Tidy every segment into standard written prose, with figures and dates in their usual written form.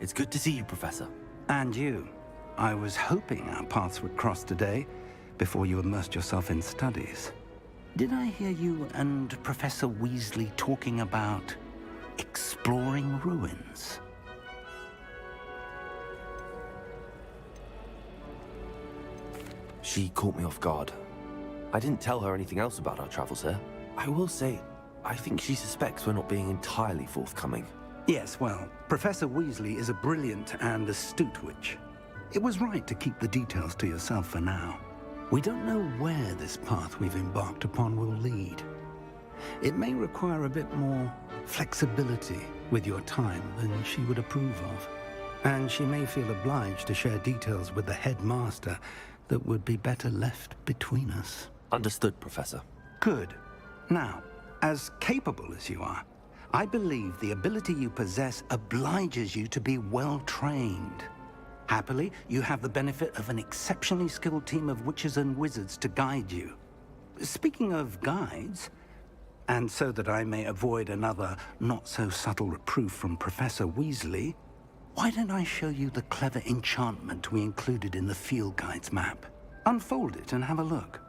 It's good to see you, Professor. And you. I was hoping our paths would cross today, before you immersed yourself in studies. Did I hear you and Professor Weasley talking about exploring ruins? She caught me off guard. I didn't tell her anything else about our travels here. I will say, I think she suspects we're not being entirely forthcoming. Yes, well, Professor Weasley is a brilliant and astute witch. It was right to keep the details to yourself for now. We don't know where this path we've embarked upon will lead. It may require a bit more flexibility with your time than she would approve of. And she may feel obliged to share details with the headmaster that would be better left between us. Understood, Professor. Good. Now, as capable as you are, I believe the ability you possess obliges you to be well trained. Happily, you have the benefit of an exceptionally skilled team of witches and wizards to guide you. Speaking of guides, and so that I may avoid another not-so-subtle reproof from Professor Weasley, why don't I show you the clever enchantment we included in the field guide's map? Unfold it and have a look.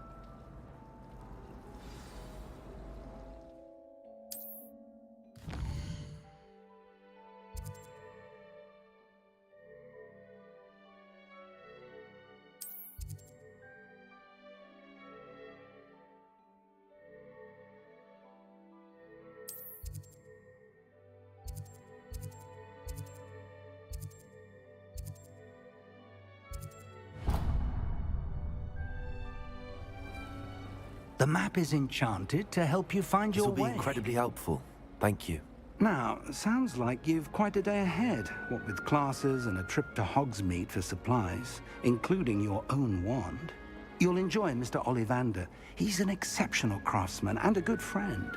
The map is enchanted to help you find your way. This will be incredibly helpful. Thank you. Now, sounds like you've quite a day ahead, what with classes and a trip to Hogsmeade for supplies, including your own wand. You'll enjoy Mr. Ollivander. He's an exceptional craftsman and a good friend.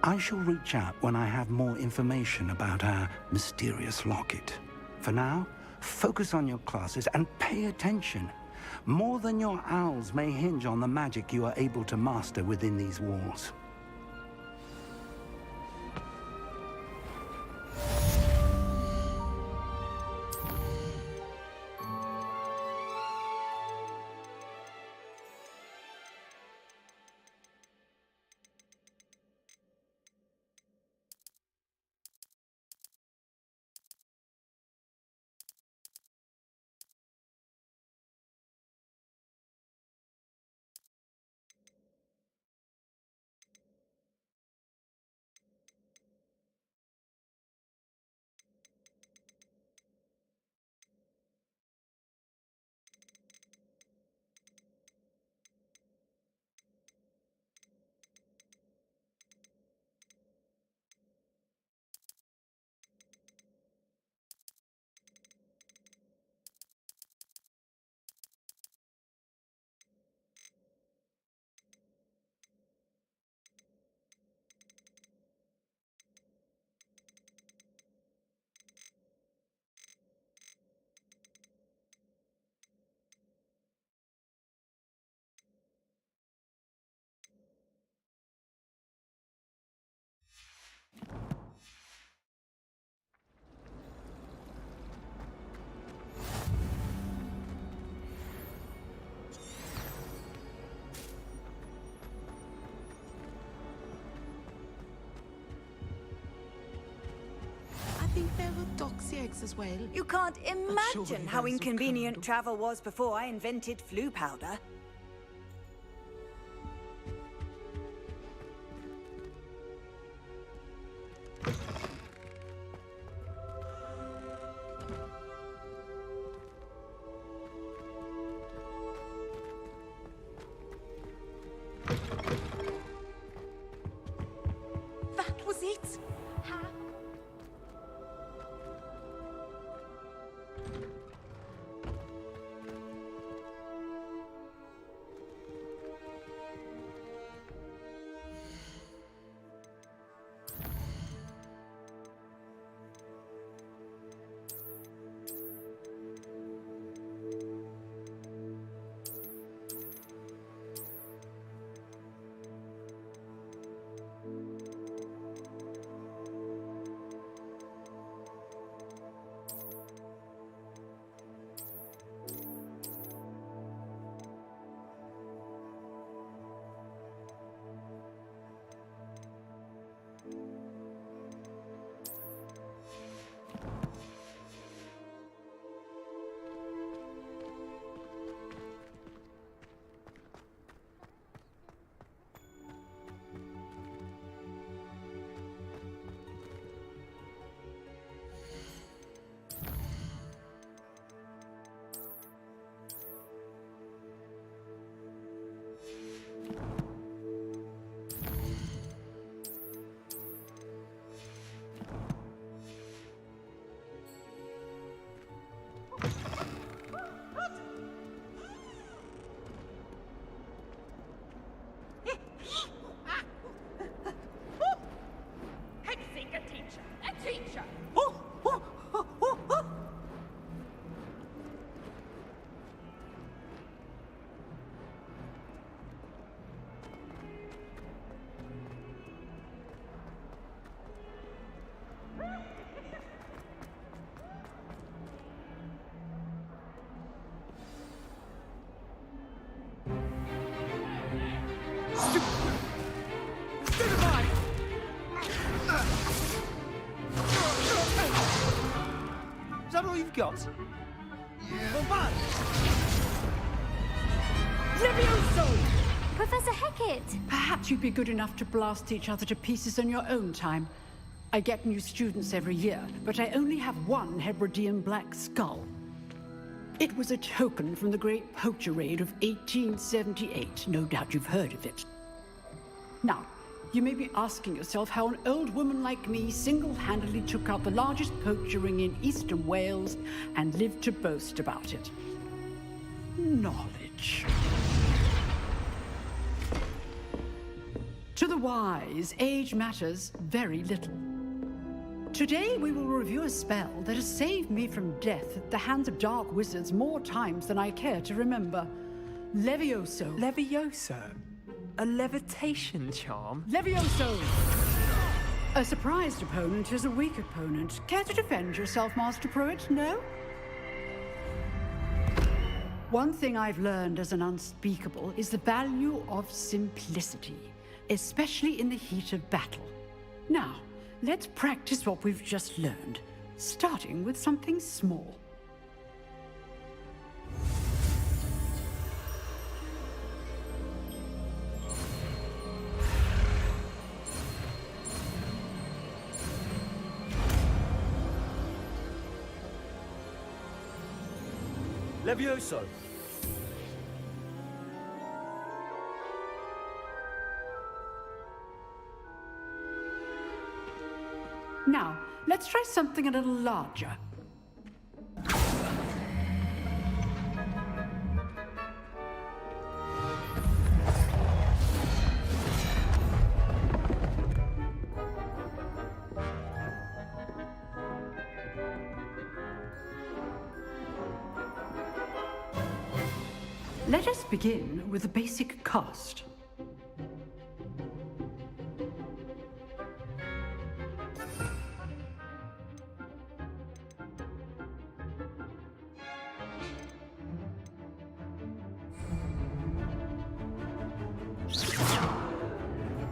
I shall reach out when I have more information about our mysterious locket. For now, focus on your classes and pay attention. More than your owls may hinge on the magic you are able to master within these walls. I think there were doxy eggs as well. You can't imagine surely how those would inconvenient come. travel was before I invented flu powder. That was it? that all you've got? Well, bad. Levioso! Professor Hackett! Perhaps you'd be good enough to blast each other to pieces in your own time. I get new students every year, but I only have one Hebridean black skull. It was a token from the Great Poacher Raid of 1878. No doubt you've heard of it. Now, you may be asking yourself how an old woman like me single-handedly took out the largest poacher ring in eastern Wales and lived to boast about it. Knowledge. To the wise, age matters very little. Today we will review a spell that has saved me from death at the hands of dark wizards more times than I care to remember. Levioso. Levioso? A levitation charm? Levioso! A surprised opponent is a weak opponent. Care to defend yourself, Master Pruitt? No? One thing I've learned as an unspeakable is the value of simplicity, especially in the heat of battle. Now, let's practice what we've just learned, starting with something small. Levioso. Now, let's try something a little larger. Let us begin with the basic cast.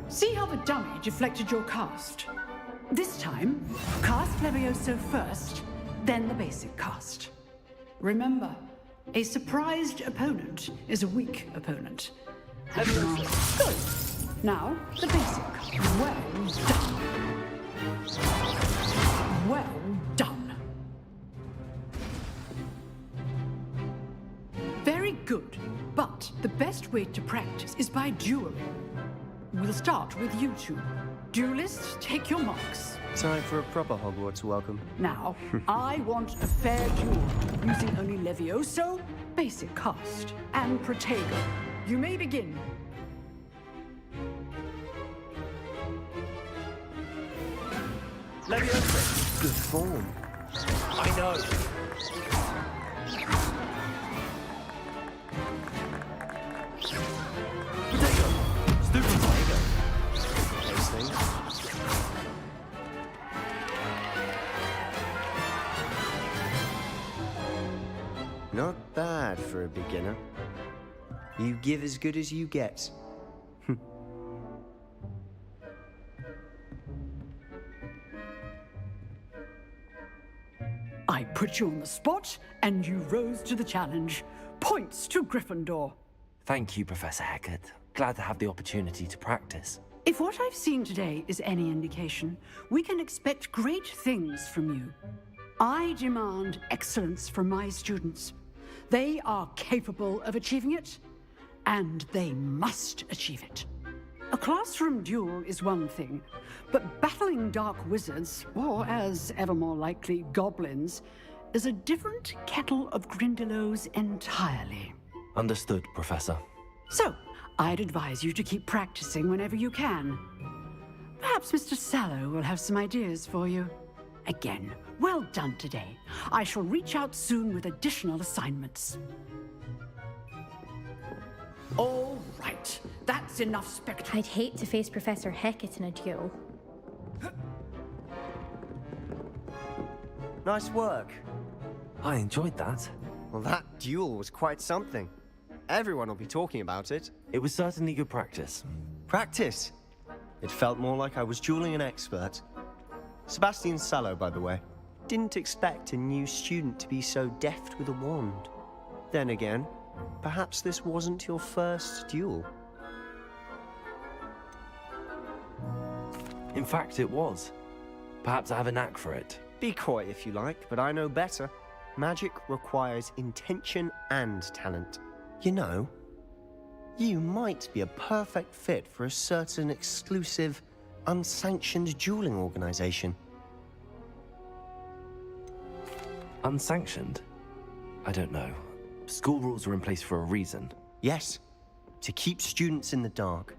See how the dummy deflected your cast? This time, cast Levioso first, then the basic cast. Remember, a surprised opponent is a weak opponent. Good. Now, the basic. Well done. Well done. Very good. But the best way to practice is by dueling. We'll start with you two. Duelists, take your marks. Time for a proper Hogwarts welcome. Now, I want a fair duel, using only Levioso, basic cast, and Protego. You may begin. Levioso. Good form. I know. Protego. Stupid Protego. Those things. Not bad for a beginner. You give as good as you get. I put you on the spot, and you rose to the challenge. Points to Gryffindor. Thank you, Professor Hackett. Glad to have the opportunity to practice. If what I've seen today is any indication, we can expect great things from you. I demand excellence from my students. They are capable of achieving it, and they must achieve it. A classroom duel is one thing, but battling dark wizards, or as ever more likely, goblins, is a different kettle of Grindylows entirely. Understood, Professor. So, I'd advise you to keep practicing whenever you can. Perhaps Mr. Sallow will have some ideas for you. Again, well done today. I shall reach out soon with additional assignments. All right, that's enough spectacle. I'd hate to face Professor Hackett in a duel. Nice work. I enjoyed that. Well, that duel was quite something. Everyone will be talking about it. It was certainly good practice. Practice. It felt more like I was dueling an expert. Sebastian Sallow, by the way. didn't expect a new student to be so deft with a wand. Then again, perhaps this wasn't your first duel. In fact, it was. Perhaps I have a knack for it. Be coy if you like, but I know better. Magic requires intention and talent. You know, you might be a perfect fit for a certain exclusive, unsanctioned dueling organization. Unsanctioned? I don't know. School rules are in place for a reason. Yes, to keep students in the dark.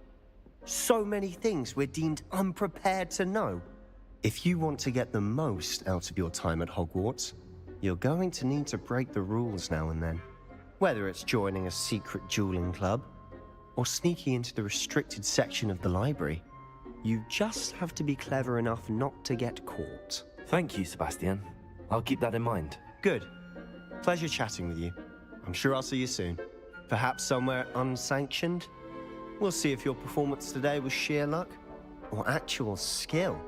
So many things we're deemed unprepared to know. If you want to get the most out of your time at Hogwarts, you're going to need to break the rules now and then. Whether it's joining a secret dueling club, or sneaking into the restricted section of the library, you just have to be clever enough not to get caught. Thank you, Sebastian. I'll keep that in mind. Good. Pleasure chatting with you. I'm sure I'll see you soon. Perhaps somewhere unsanctioned? We'll see if your performance today was sheer luck or actual skill.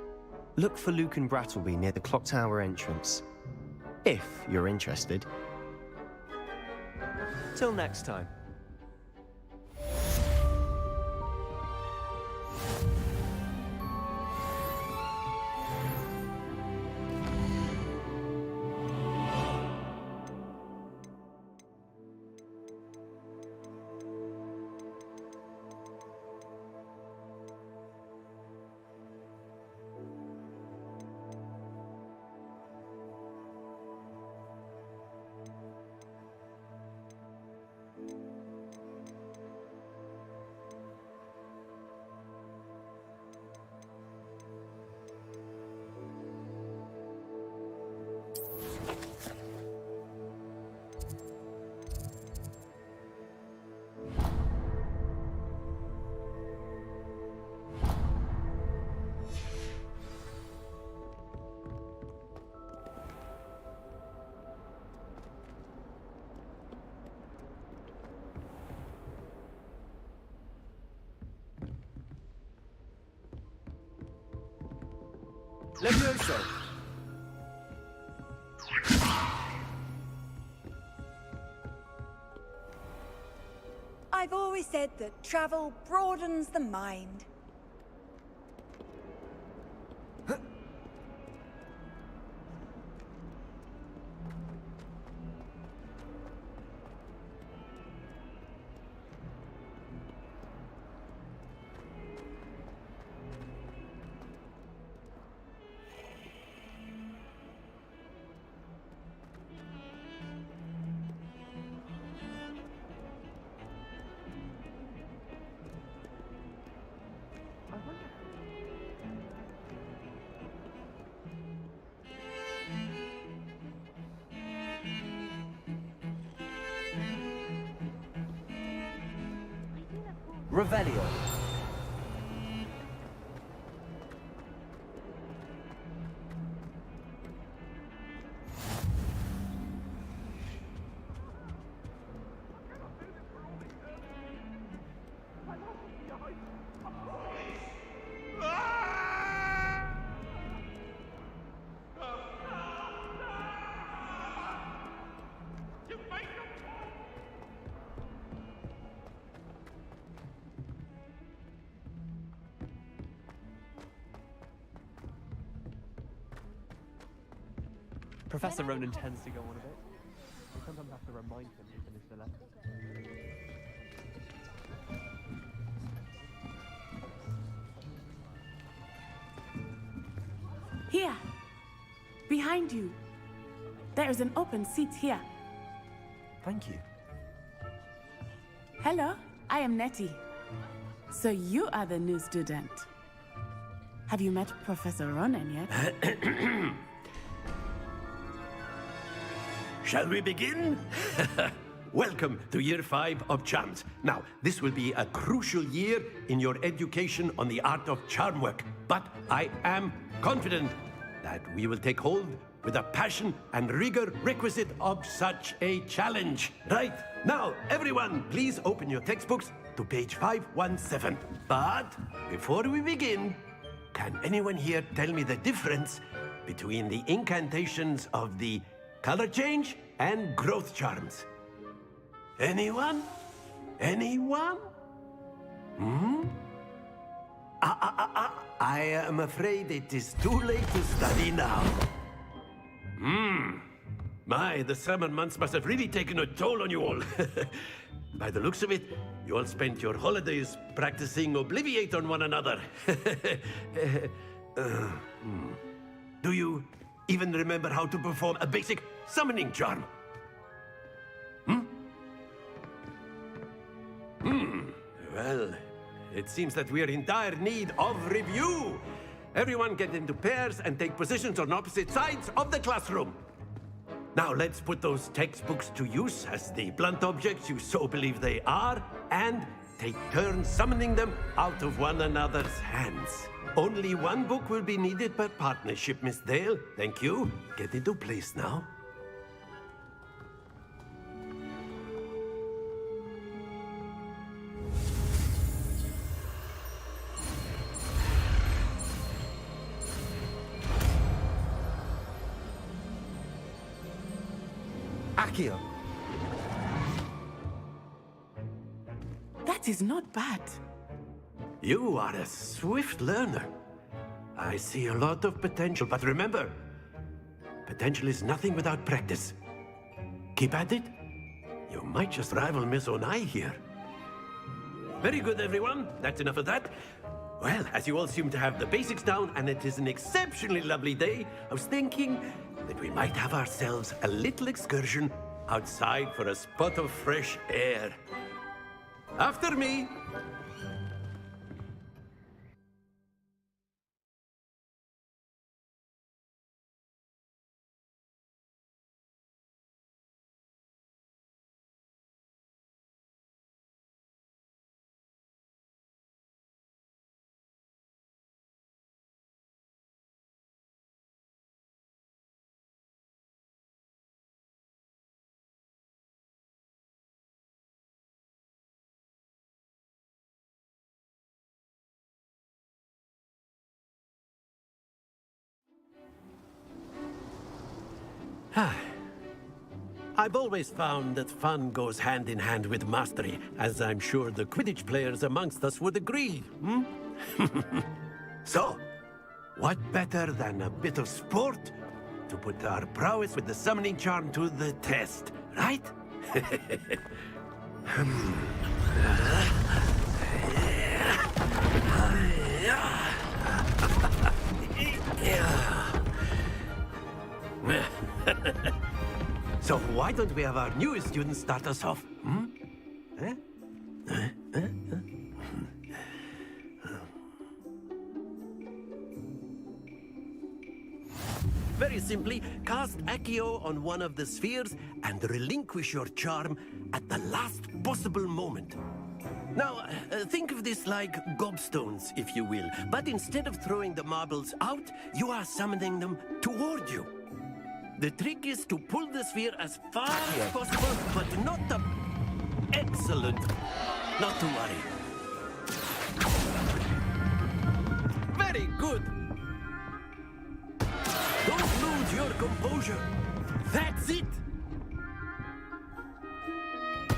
Look for Luke and Brattleby near the clock tower entrance, if you're interested. Till next time. Levioso! I've always said that travel broadens the mind. Revelio. Professor Ronan tends to go on a bit. I sometimes have to remind him to finish the lesson. Here! Behind you! There is an open seat here. Thank you. Hello, I am Nettie. So you are the new student. Have you met Professor Ronan yet? Shall we begin? Welcome to Year 5 of Charms. Now, this will be a crucial year in your education on the art of charm work. But I am confident that we will take hold with the passion and rigor requisite of such a challenge. Right, now, everyone, please open your textbooks to page 517. But before we begin, can anyone here tell me the difference between the incantations of the color change and growth charms. Anyone? Anyone? I am afraid it is too late to study now. My, the summer months must have really taken a toll on you all. By the looks of it, you all spent your holidays practicing Obliviate on one another. Do you even remember how to perform a basic summoning charm? Well, it seems that we are in dire need of review. Everyone get into pairs and take positions on opposite sides of the classroom. Now let's put those textbooks to use as the blunt objects you so believe they are, and take turns summoning them out of one another's hands. Only one book will be needed per partnership, Miss Dale. Thank you. Get into place now. Accio. That is not bad. You are a swift learner. I see a lot of potential, but remember, potential is nothing without practice. Keep at it. You might just rival Miss Onai here. Very good, everyone. That's enough of that. Well, as you all seem to have the basics down, and it is an exceptionally lovely day, I was thinking that we might have ourselves a little excursion outside for a spot of fresh air. After me. I've always found that fun goes hand in hand with mastery, as I'm sure the Quidditch players amongst us would agree, So, what better than a bit of sport to put our prowess with the summoning charm to the test, right? So why don't we have our newest student start us off? Very simply, cast Accio on one of the spheres and relinquish your charm at the last possible moment. Now, think of this like gobstones, if you will. But instead of throwing the marbles out, you are summoning them toward you. The trick is to pull the sphere as far as possible, but not the... Excellent. Not to worry. Very good. Don't lose your composure. That's it.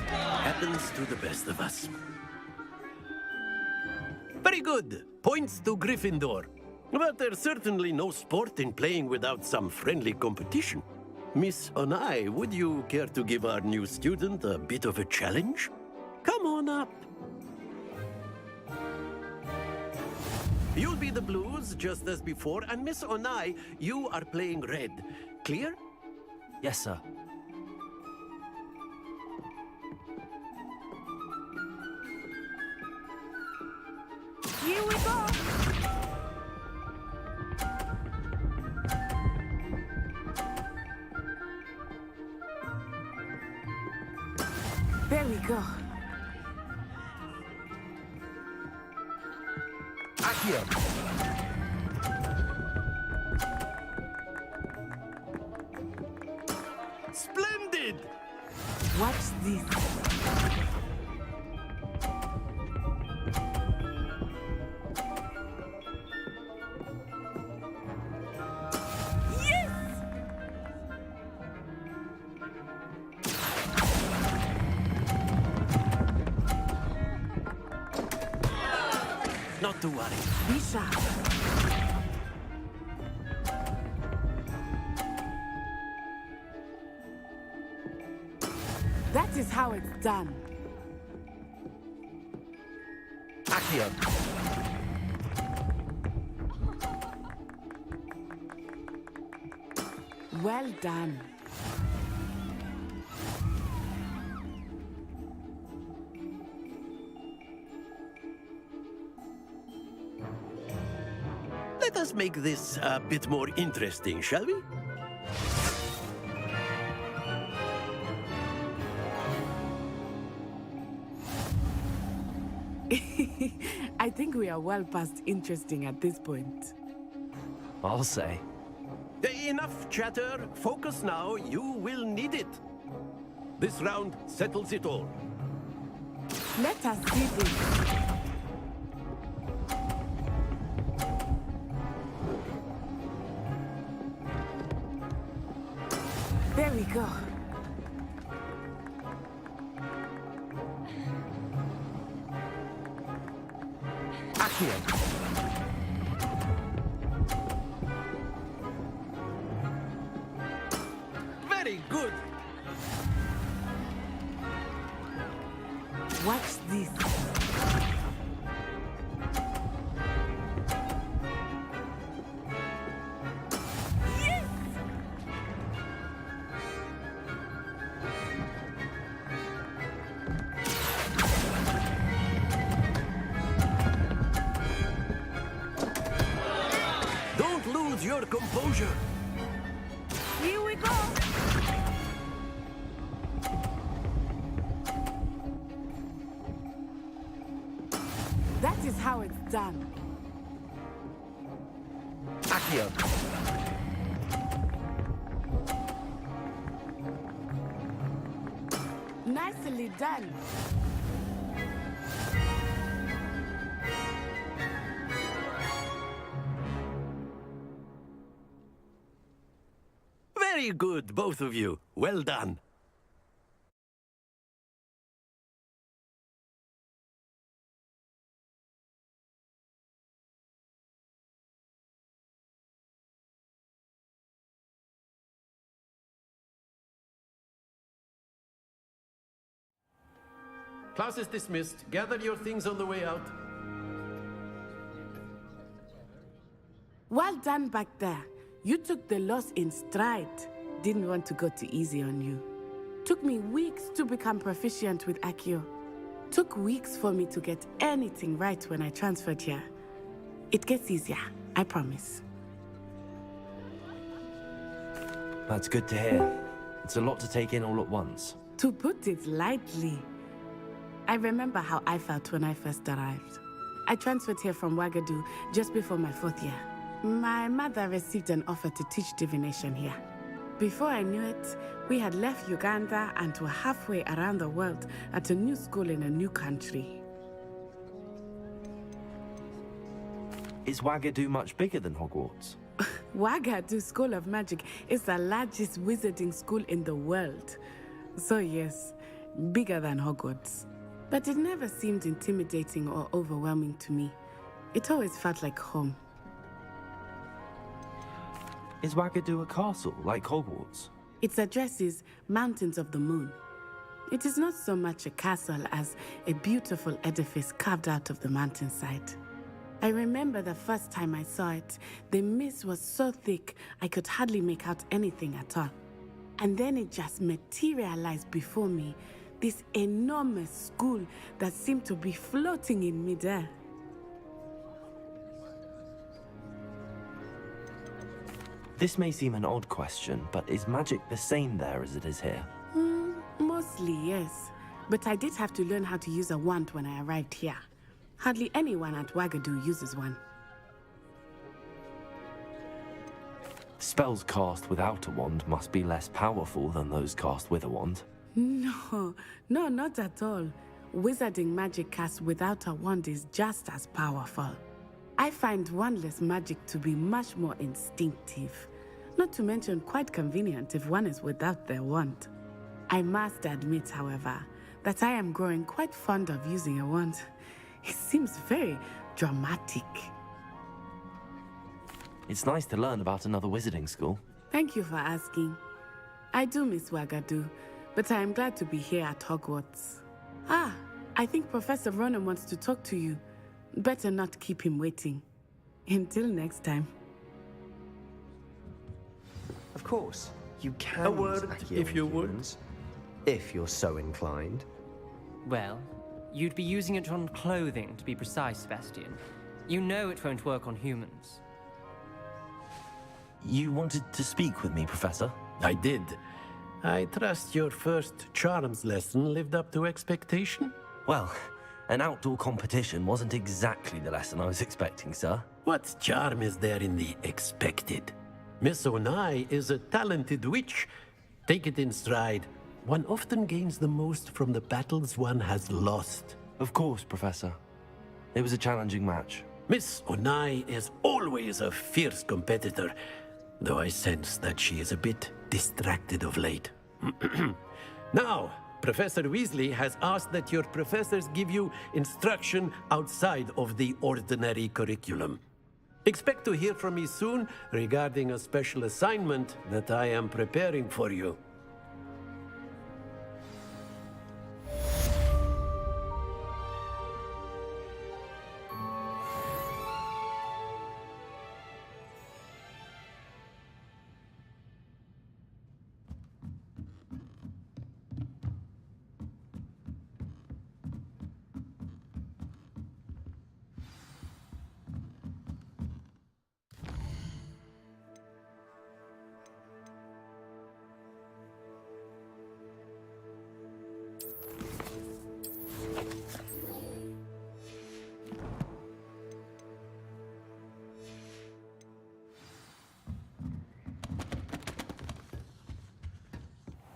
Happens to the best of us. Very good. Points to Gryffindor. But there's certainly no sport in playing without some friendly competition. Miss Onai, would you care to give our new student a bit of a challenge? Come on up. You'll be the blues, just as before, and Miss Onai, you are playing red. Clear? Yes, sir. Here we go! There we go. Accio. Splendid! Watch this. to worry. Be sharp. That is how it's done. Accio. Well done. Let us make this a bit more interesting, shall we? I think we are well past interesting at this point. I'll say. Enough chatter. Focus now. You will need it. This round settles it all. Let us see this. There we go. Accio. Very good. Watch this. Yes! Don't lose your composure. Here we go. That is how it's done. Accio. Nicely done. Very good, both of you. Well done. Class is dismissed. Gather your things on the way out. Well done back there. You took the loss in stride. Didn't want to go too easy on you. Took me weeks to become proficient with Accio. Took weeks for me to get anything right when I transferred here. It gets easier, I promise. That's good to hear. It's a lot to take in all at once. To put it lightly, I remember how I felt when I first arrived. I transferred here from Ouagadougou just before my 4th year. My mother received an offer to teach divination here. Before I knew it, we had left Uganda and were halfway around the world at a new school in a new country. Is Ouagadougou much bigger than Hogwarts? Ouagadougou School of Magic is the largest wizarding school in the world. So yes, bigger than Hogwarts. But it never seemed intimidating or overwhelming to me. It always felt like home. Is Ouagadougou a castle, like Hogwarts? Its address is Mountains of the Moon. It is not so much a castle as a beautiful edifice carved out of the mountainside. I remember the first time I saw it, the mist was so thick I could hardly make out anything at all. And then it just materialized before me, this enormous school that seemed to be floating in midair. This may seem an odd question, but is magic the same there as it is here? Mostly, yes. But I did have to learn how to use a wand when I arrived here. Hardly anyone at Ouagadougou uses one. Spells cast without a wand must be less powerful than those cast with a wand. No, not at all. Wizarding magic cast without a wand is just as powerful. I find wandless magic to be much more instinctive. Not to mention quite convenient if one is without their wand. I must admit, however, that I am growing quite fond of using a wand. It seems very dramatic. It's nice to learn about another wizarding school. Thank you for asking. I do miss Wagadu, but I am glad to be here at Hogwarts. Ah, I think Professor Ronan wants to talk to you. Better not keep him waiting. Until next time. Of course, you can A word, attack your if you would. humans, if you're so inclined. Well, you'd be using it on clothing, to be precise, Sebastian. You know it won't work on humans. You wanted to speak with me, Professor? I did. I trust your first charms lesson lived up to expectation? Well, an outdoor competition wasn't exactly the lesson I was expecting, sir. What charm is there in the expected? Miss Onai is a talented witch. Take it in stride. One often gains the most from the battles one has lost. Of course, Professor. It was a challenging match. Miss Onai is always a fierce competitor, though I sense that she is a bit distracted of late. Now, Professor Weasley has asked that your professors give you instruction outside of the ordinary curriculum. Expect to hear from me soon regarding a special assignment that I am preparing for you.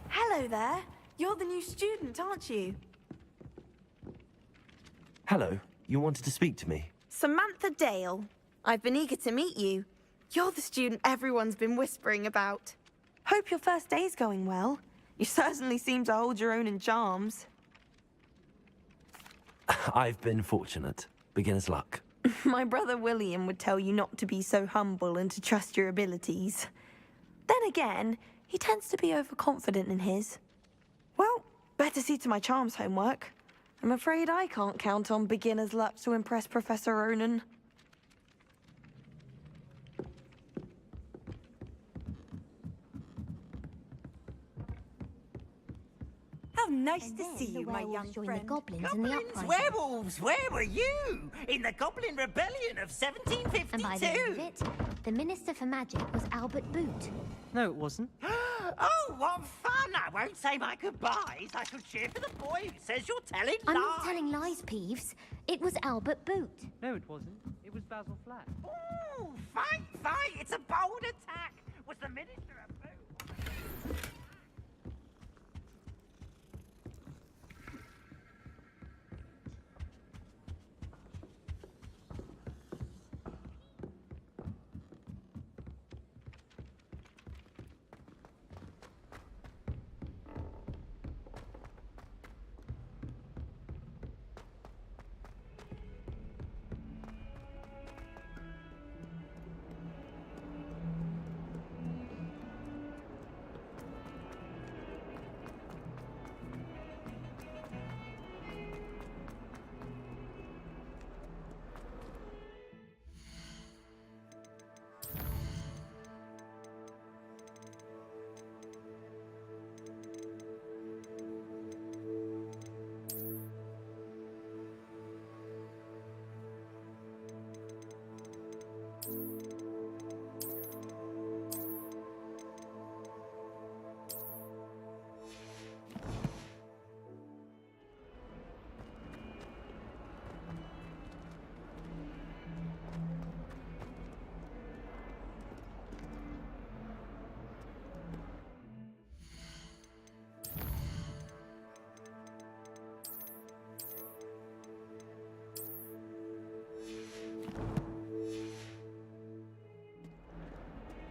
Hello there. You're the new student, aren't you? Hello, you wanted to speak to me? Samantha Dale. I've been eager to meet you. You're the student everyone's been whispering about. Hope your first day's going well. You certainly seem to hold your own in charms. I've been fortunate. Beginner's luck. My brother William would tell you not to be so humble and to trust your abilities. Then again, he tends to be overconfident in his. Well, better see to my charms homework. I'm afraid I can't count on beginner's luck to impress Professor Ronan. How nice to see you, my young friend. The goblins in the uprising. Werewolves, where were you? In the Goblin Rebellion of 1752? And by the end of it, the Minister for Magic was Albert Boot. No, it wasn't. Oh, what fun! I won't say my goodbyes. I shall cheer for the boy who says you're telling lies. I'm not telling lies, Peeves. It was Albert Boot. No, it wasn't. It was Basil Flack. Ooh, fight, fight! It's a bold attack. Was the Minister a boot?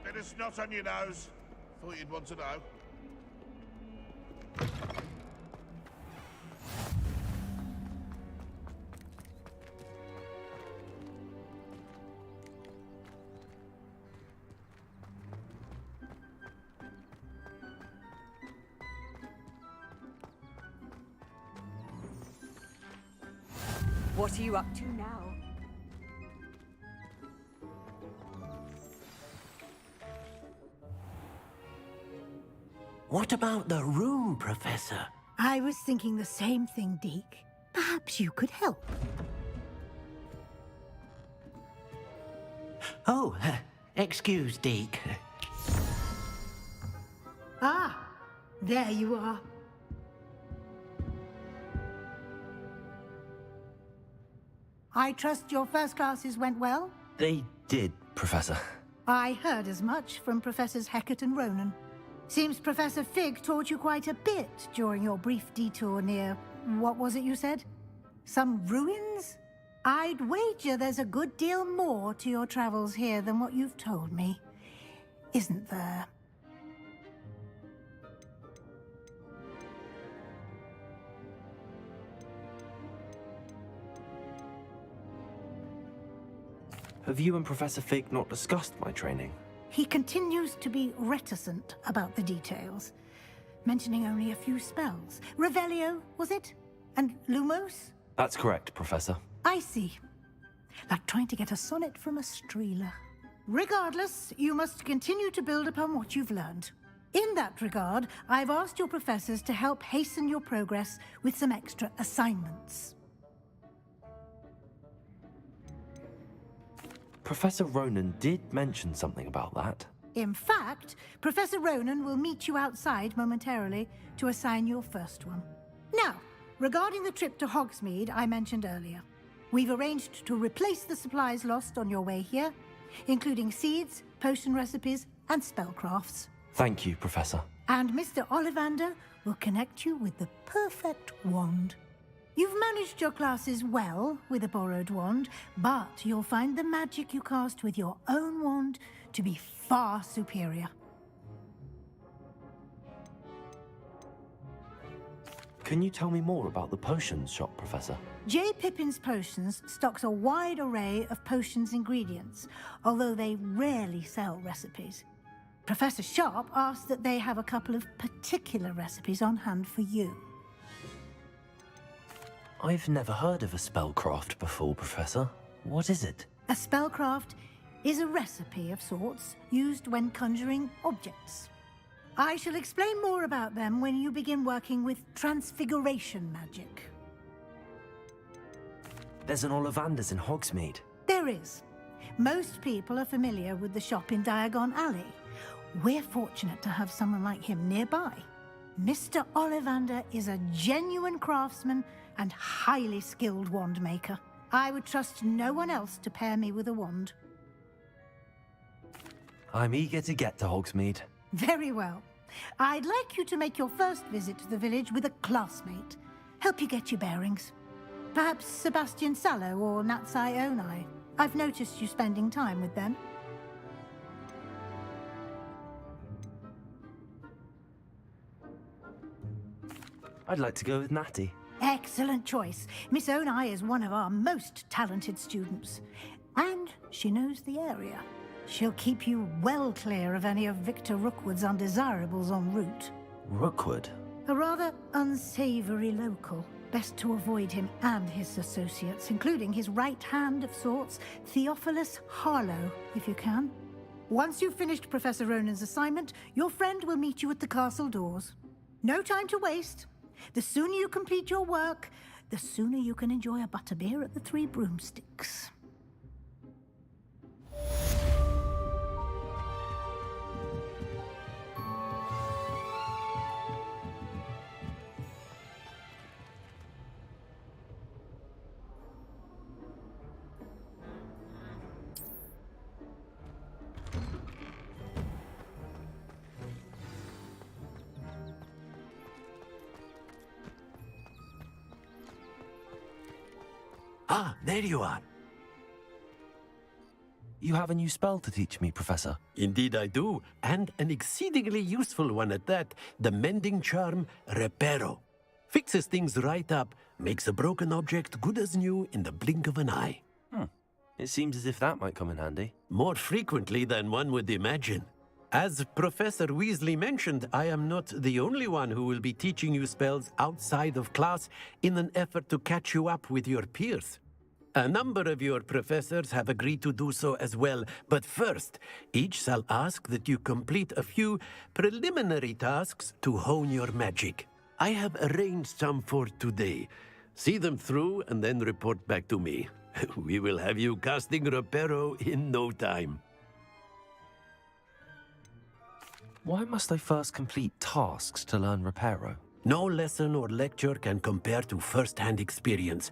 Bit of snot on your nose. Thought you'd want to know. What are you up to now? What about the room, Professor? I was thinking the same thing, Deke. Perhaps you could help. Oh, excuse, Deke. Ah, there you are. I trust your first classes went well? They did, Professor. I heard as much from Professors Hecat and Ronan. Seems Professor Fig taught you quite a bit during your brief detour near... what was it you said? Some ruins? I'd wager there's a good deal more to your travels here than what you've told me. Isn't there? Have you and Professor Fig not discussed my training? He continues to be reticent about the details, mentioning only a few spells. Revelio, was it? And Lumos? That's correct, Professor. I see. Like trying to get a sonnet from a streeler. Regardless, you must continue to build upon what you've learned. In that regard, I've asked your professors to help hasten your progress with some extra assignments. Professor Ronan did mention something about that. In fact, Professor Ronan will meet you outside momentarily to assign your first one. Now, regarding the trip to Hogsmeade I mentioned earlier, we've arranged to replace the supplies lost on your way here, including seeds, potion recipes, and spellcrafts. Thank you, Professor. And Mr. Ollivander will connect you with the perfect wand. You've managed your classes well with a borrowed wand, but you'll find the magic you cast with your own wand to be far superior. Can you tell me more about the potions shop, Professor? J. Pippin's Potions stocks a wide array of potions ingredients, although they rarely sell recipes. Professor Sharp asked that they have a couple of particular recipes on hand for you. I've never heard of a spellcraft before, Professor. What is it? A spellcraft is a recipe of sorts used when conjuring objects. I shall explain more about them when you begin working with transfiguration magic. There's an Ollivander's in Hogsmeade. There is. Most people are familiar with the shop in Diagon Alley. We're fortunate to have someone like him nearby. Mr. Ollivander is a genuine craftsman and highly skilled wand maker. I would trust no one else to pair me with a wand. I'm eager to get to Hogsmeade. Very well. I'd like you to make your first visit to the village with a classmate. Help you get your bearings. Perhaps Sebastian Sallow or Natsai Onai. I've noticed you spending time with them. I'd like to go with Natty. Excellent choice. Miss Onai is one of our most talented students. And she knows the area. She'll keep you well clear of any of Victor Rookwood's undesirables en route. Rookwood? A rather unsavory local. Best to avoid him and his associates, including his right hand of sorts, Theophilus Harlow, if you can. Once you've finished Professor Ronan's assignment, your friend will meet you at the castle doors. No time to waste. The sooner you complete your work, the sooner you can enjoy a butterbeer at the Three Broomsticks. Ah, there you are. You have a new spell to teach me, Professor. Indeed I do, and an exceedingly useful one at that, the mending charm Reparo. Fixes things right up, makes a broken object good as new in the blink of an eye. It seems as if that might come in handy. More frequently than one would imagine. As Professor Weasley mentioned, I am not the only one who will be teaching you spells outside of class in an effort to catch you up with your peers. A number of your professors have agreed to do so as well, but first, each shall ask that you complete a few preliminary tasks to hone your magic. I have arranged some for today. See them through and then report back to me. We will have you casting Reparo in no time. Why must I first complete tasks to learn Reparo? No lesson or lecture can compare to first-hand experience,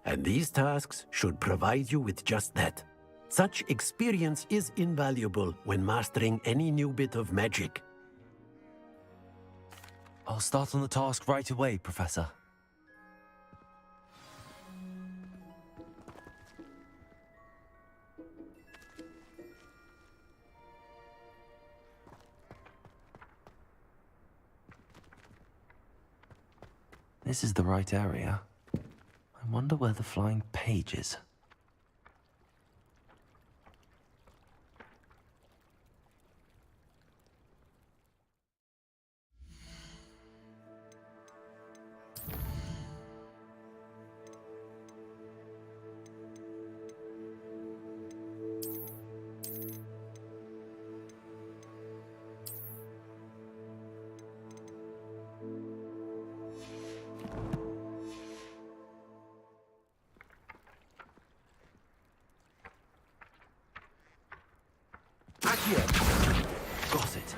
and these tasks should provide you with just that. Such experience is invaluable when mastering any new bit of magic. I'll start on the task right away, Professor. This is the right area. I wonder where the flying page is. Got it.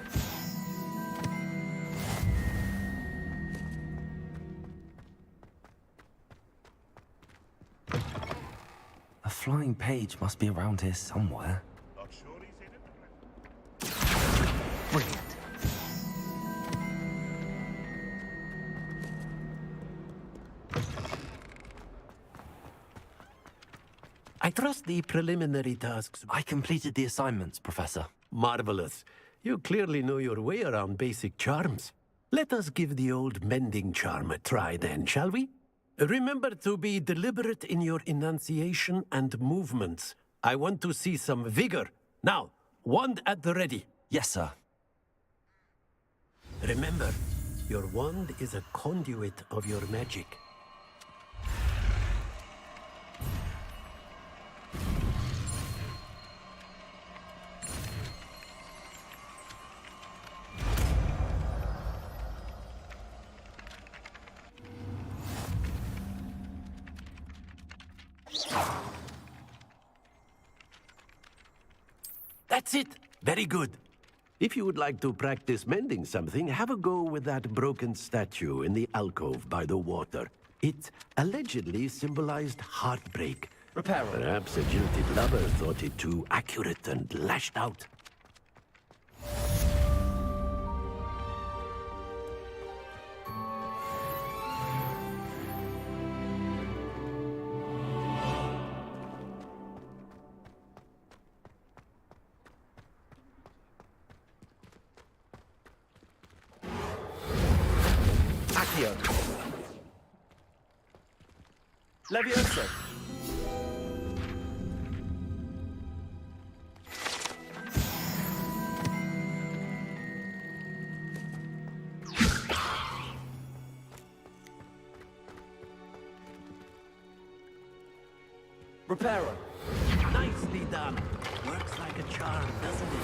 A flying page must be around here somewhere. Not sure he's in it. Brilliant. I trust the preliminary tasks. I completed the assignments, Professor. Marvelous. You clearly know your way around basic charms. Let us give the old mending charm a try then, shall we? Remember to be deliberate in your enunciation and movements. I want to see some vigor. Now, wand at the ready. Yes, sir. Remember, your wand is a conduit of your magic. That's it. Very good. If you would like to practice mending something, have a go with that broken statue in the alcove by the water. It allegedly symbolized heartbreak. Reparo. Perhaps a jilted lover thought it too accurate and lashed out. Levioso. Reparo. Nicely done. Works like a charm, doesn't it?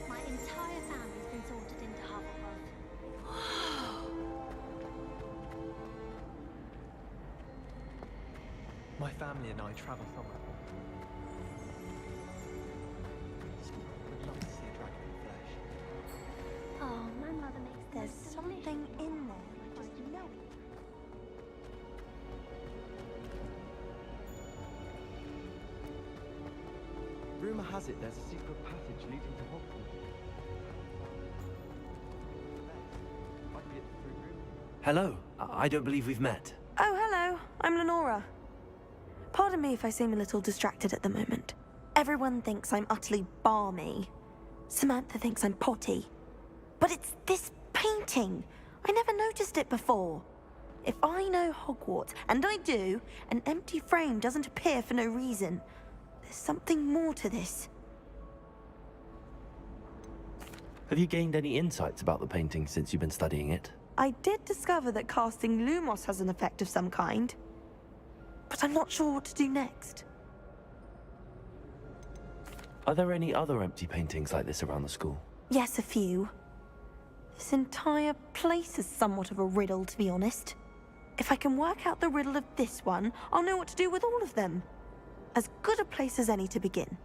My entire family's been sorted into Hufflepuff. My family and I travel somewhere. Would love to see a dragon in the flesh. Oh, my mother makes the There's most something in there. delicious. You know. Rumor has it there's a secret passage leading to Hogwarts. Might be at the through room. Hello. I don't believe we've met. Oh, hello. I'm Lenora. Pardon me if I seem a little distracted at the moment. Everyone thinks I'm utterly balmy. Samantha thinks I'm potty. But it's this painting. I never noticed it before. If I know Hogwarts, and I do, an empty frame doesn't appear for no reason. There's something more to this. Have you gained any insights about the painting since you've been studying it? I did discover that casting Lumos has an effect of some kind. But I'm not sure what to do next. Are there any other empty paintings like this around the school? Yes, a few. This entire place is somewhat of a riddle, to be honest. If I can work out the riddle of this one, I'll know what to do with all of them. As good a place as any to begin.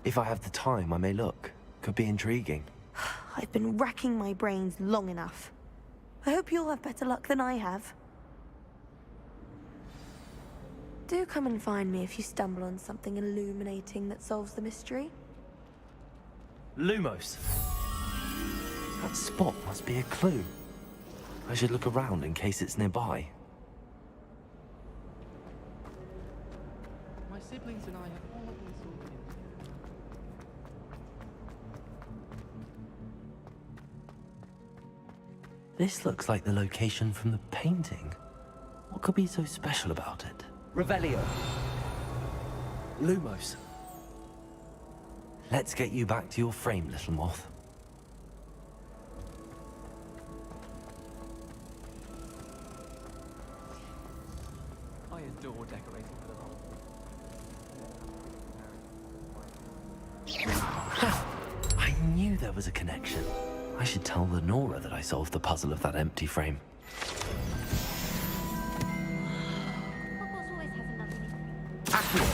If I have the time, I may look. Could be intriguing. I've been racking my brains long enough. I hope you'll have better luck than I have. Do come and find me if you stumble on something illuminating that solves the mystery. Lumos. That spot must be a clue. I should look around in case it's nearby. My siblings and I have all been sorted. This looks like the location from the painting. What could be so special about it? Revelio. Lumos. Let's get you back to your frame, little moth. I adore decorating for the holidays. I knew there was a connection. I should tell Lenora that I solved the puzzle of that empty frame. Hogwarts always has another mystery.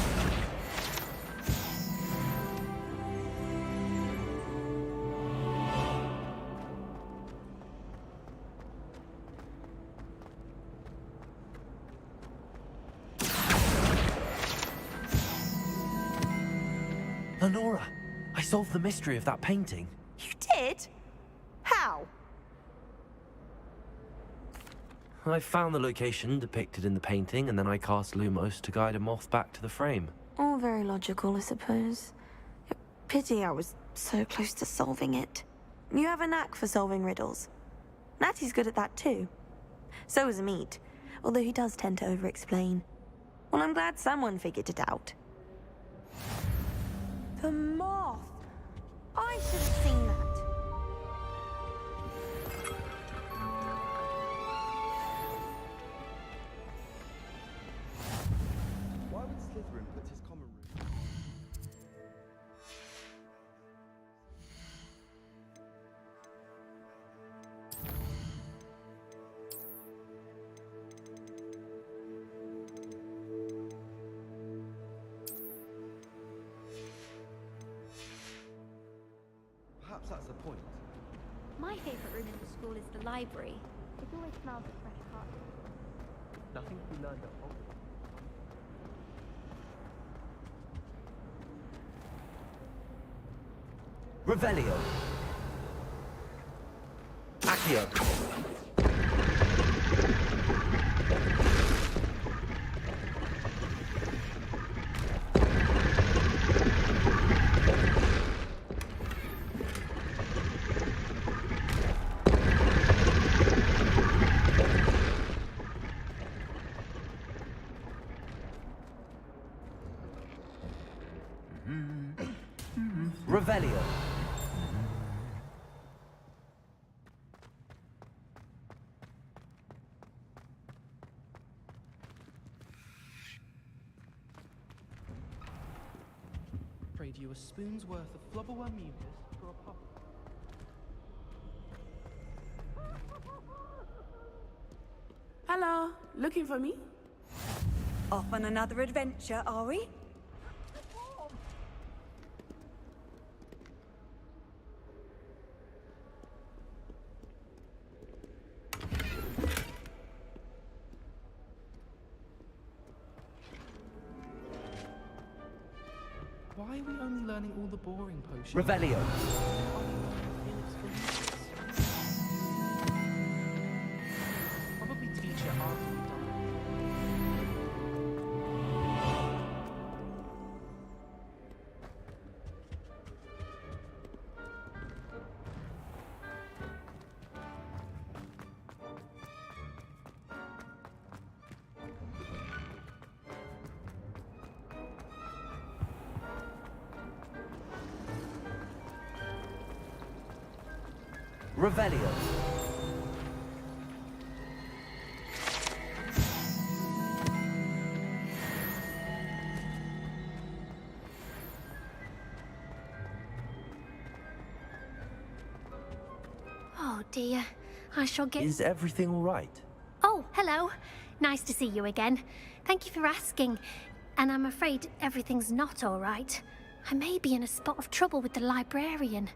Lenora, I solved the mystery of that painting. You did? How? I found the location depicted in the painting, and then I cast Lumos to guide a moth back to the frame. All very logical, I suppose. Pity I was so close to solving it. You have a knack for solving riddles. Natty's good at that too. So is Amit, although he does tend to over-explain. Well, I'm glad someone figured it out. The moth! I should have seen that. Why would Slytherin put his common room? Perhaps that's the point. My favourite room in the school is the library. It always smells of fresh carpet. Nothing to be learned at Hogwarts. Revelio. Accio. Revelio. Trade you a spoon's worth of flubberworm mucus for a puff. Hello, looking for me? Off on another adventure, are we? Why are we only learning all the boring potions? Revelio. Probably teach it after we die. Revelio. Oh dear, I shall get... Is everything all right? Oh, hello. Nice to see you again. Thank you for asking. And I'm afraid everything's not all right. I may be in a spot of trouble with the librarian.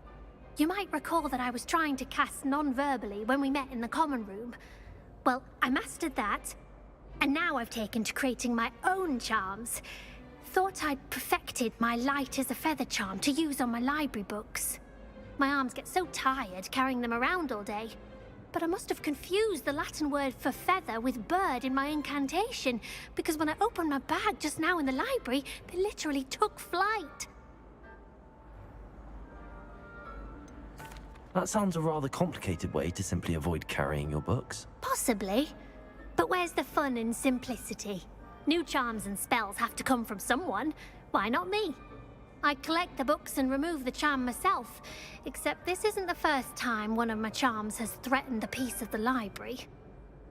You might recall that I was trying to cast non-verbally when we met in the common room. Well, I mastered that, and now I've taken to creating my own charms. Thought I'd perfected my light as a feather charm to use on my library books. My arms get so tired carrying them around all day. But I must have confused the Latin word for feather with bird in my incantation, because when I opened my bag just now in the library, they literally took flight. That sounds a rather complicated way to simply avoid carrying your books. Possibly. But where's the fun in simplicity? New charms and spells have to come from someone. Why not me? I collect the books and remove the charm myself, except this isn't the first time one of my charms has threatened the peace of the library.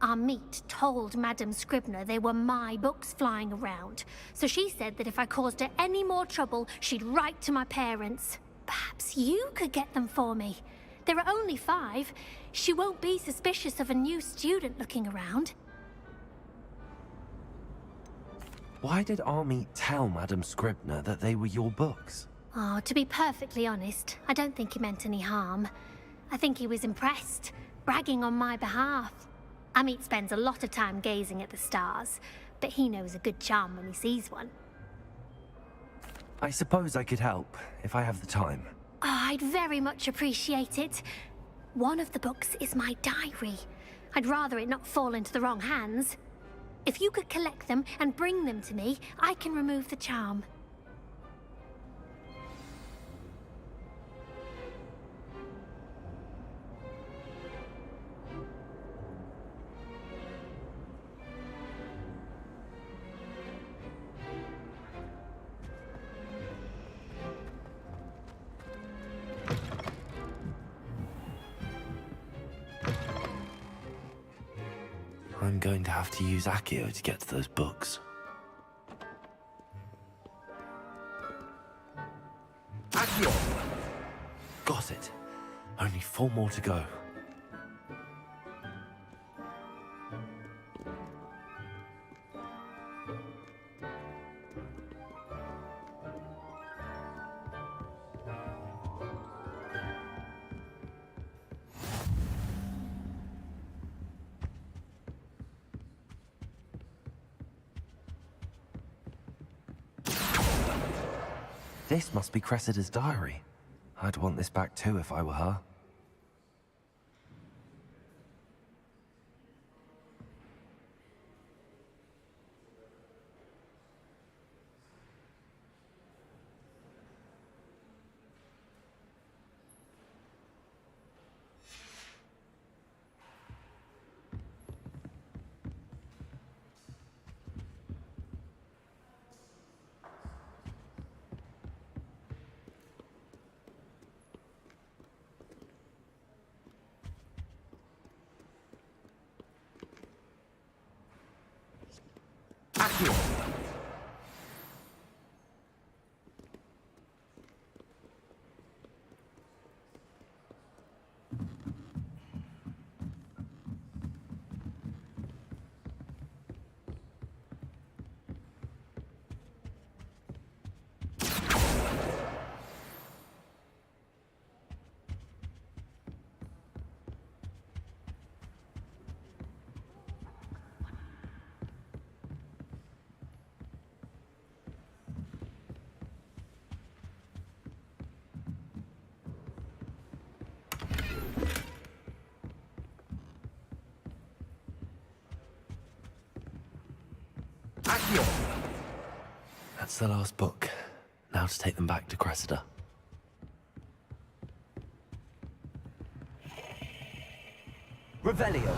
Our meet told Madame Scribner they were my books flying around, so she said that if I caused her any more trouble, she'd write to my parents. Perhaps you could get them for me. There are only 5. She won't be suspicious of a new student looking around. Why did Army tell Madame Scribner that they were your books? Oh, to be perfectly honest, I don't think he meant any harm. I think he was impressed, bragging on my behalf. Amit spends a lot of time gazing at the stars, but he knows a good charm when he sees one. I suppose I could help, if I have the time. Oh, I'd very much appreciate it. One of the books is my diary. I'd rather it not fall into the wrong hands. If you could collect them and bring them to me, I can remove the charm. I'm going to have to use Accio to get to those books. Accio! Got it. Only 4 more to go. This must be Cressida's diary. I'd want this back too if I were her. That's the last book. Now to take them back to Cressida. Revelio.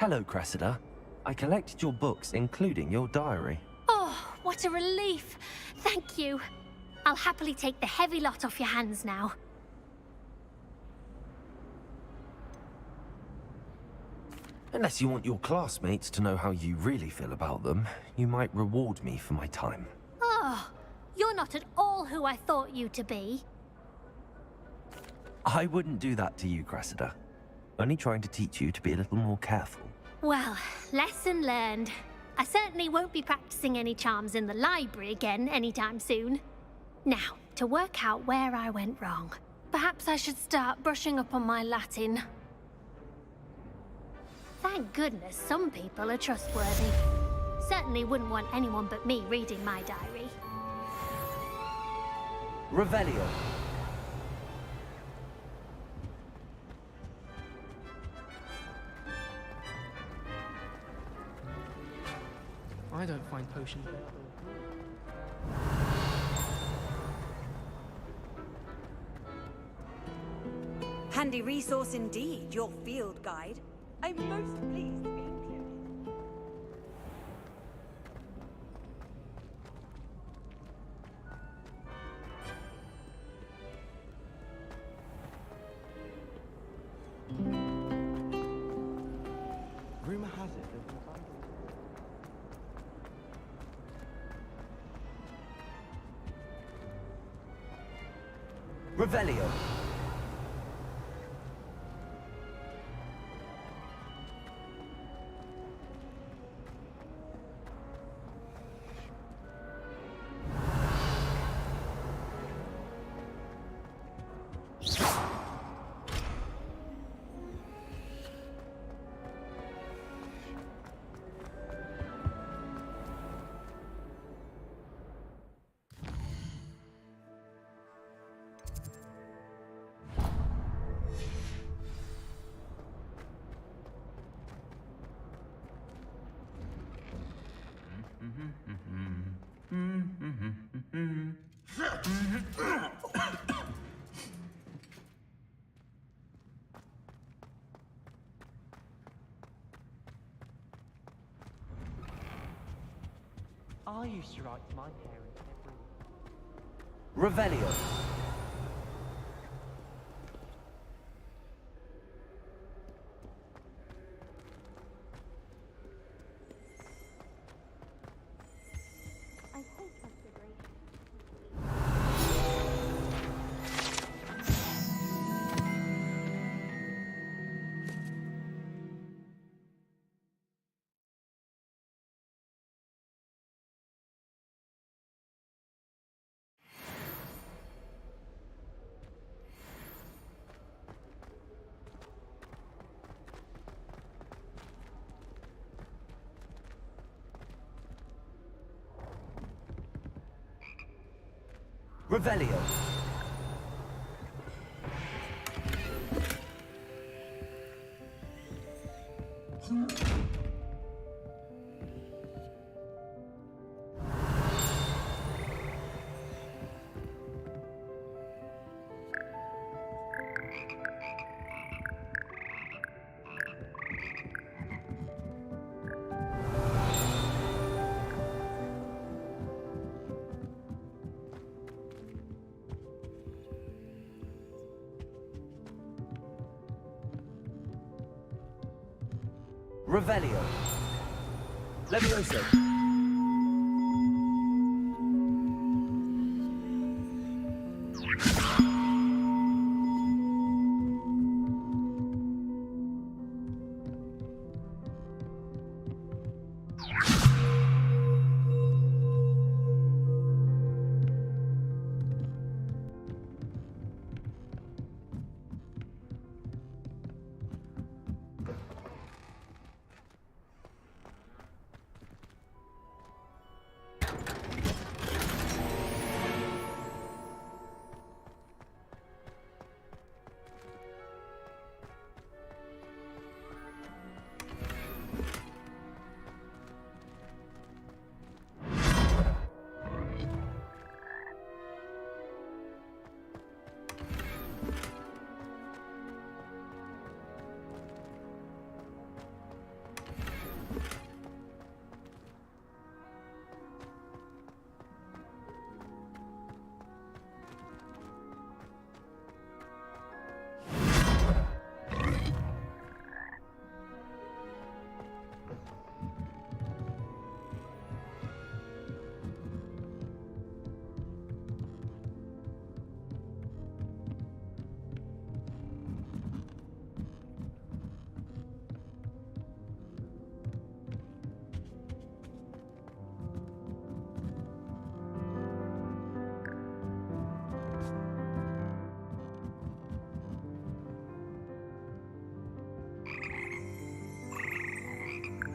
Hello, Cressida. I collected your books, including your diary. Oh, what a relief. Thank you. I'll happily take the heavy lot off your hands now. Unless you want your classmates to know how you really feel about them, you might reward me for my time. Oh, you're not at all who I thought you to be. I wouldn't do that to you, Cressida. Only trying to teach you to be a little more careful. Well, lesson learned. I certainly won't be practicing any charms in the library again anytime soon. Now, to work out where I went wrong. Perhaps I should start brushing up on my Latin. Thank goodness some people are trustworthy. Certainly wouldn't want anyone but me reading my diary. Revelio. I don't find potions very Handy resource indeed, your field guide. I'm most pleased to be included. Rumor has it that Revelio. I used to write to my parents every... Revelio. Revelio. Revelio. Levioso.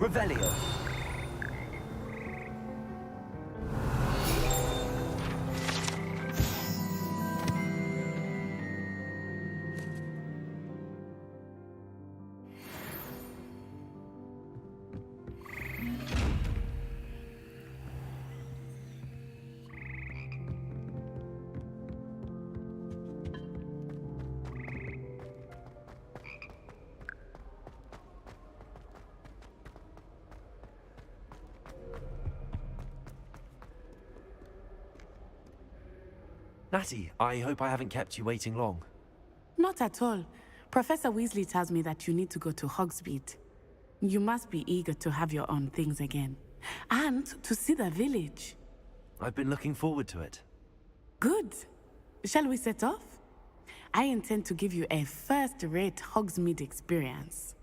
Revelio. Natty, I hope I haven't kept you waiting long. Not at all. Professor Weasley tells me that you need to go to Hogsmeade. You must be eager to have your own things again. And to see the village. I've been looking forward to it. Good. Shall we set off? I intend to give you a first-rate Hogsmeade experience.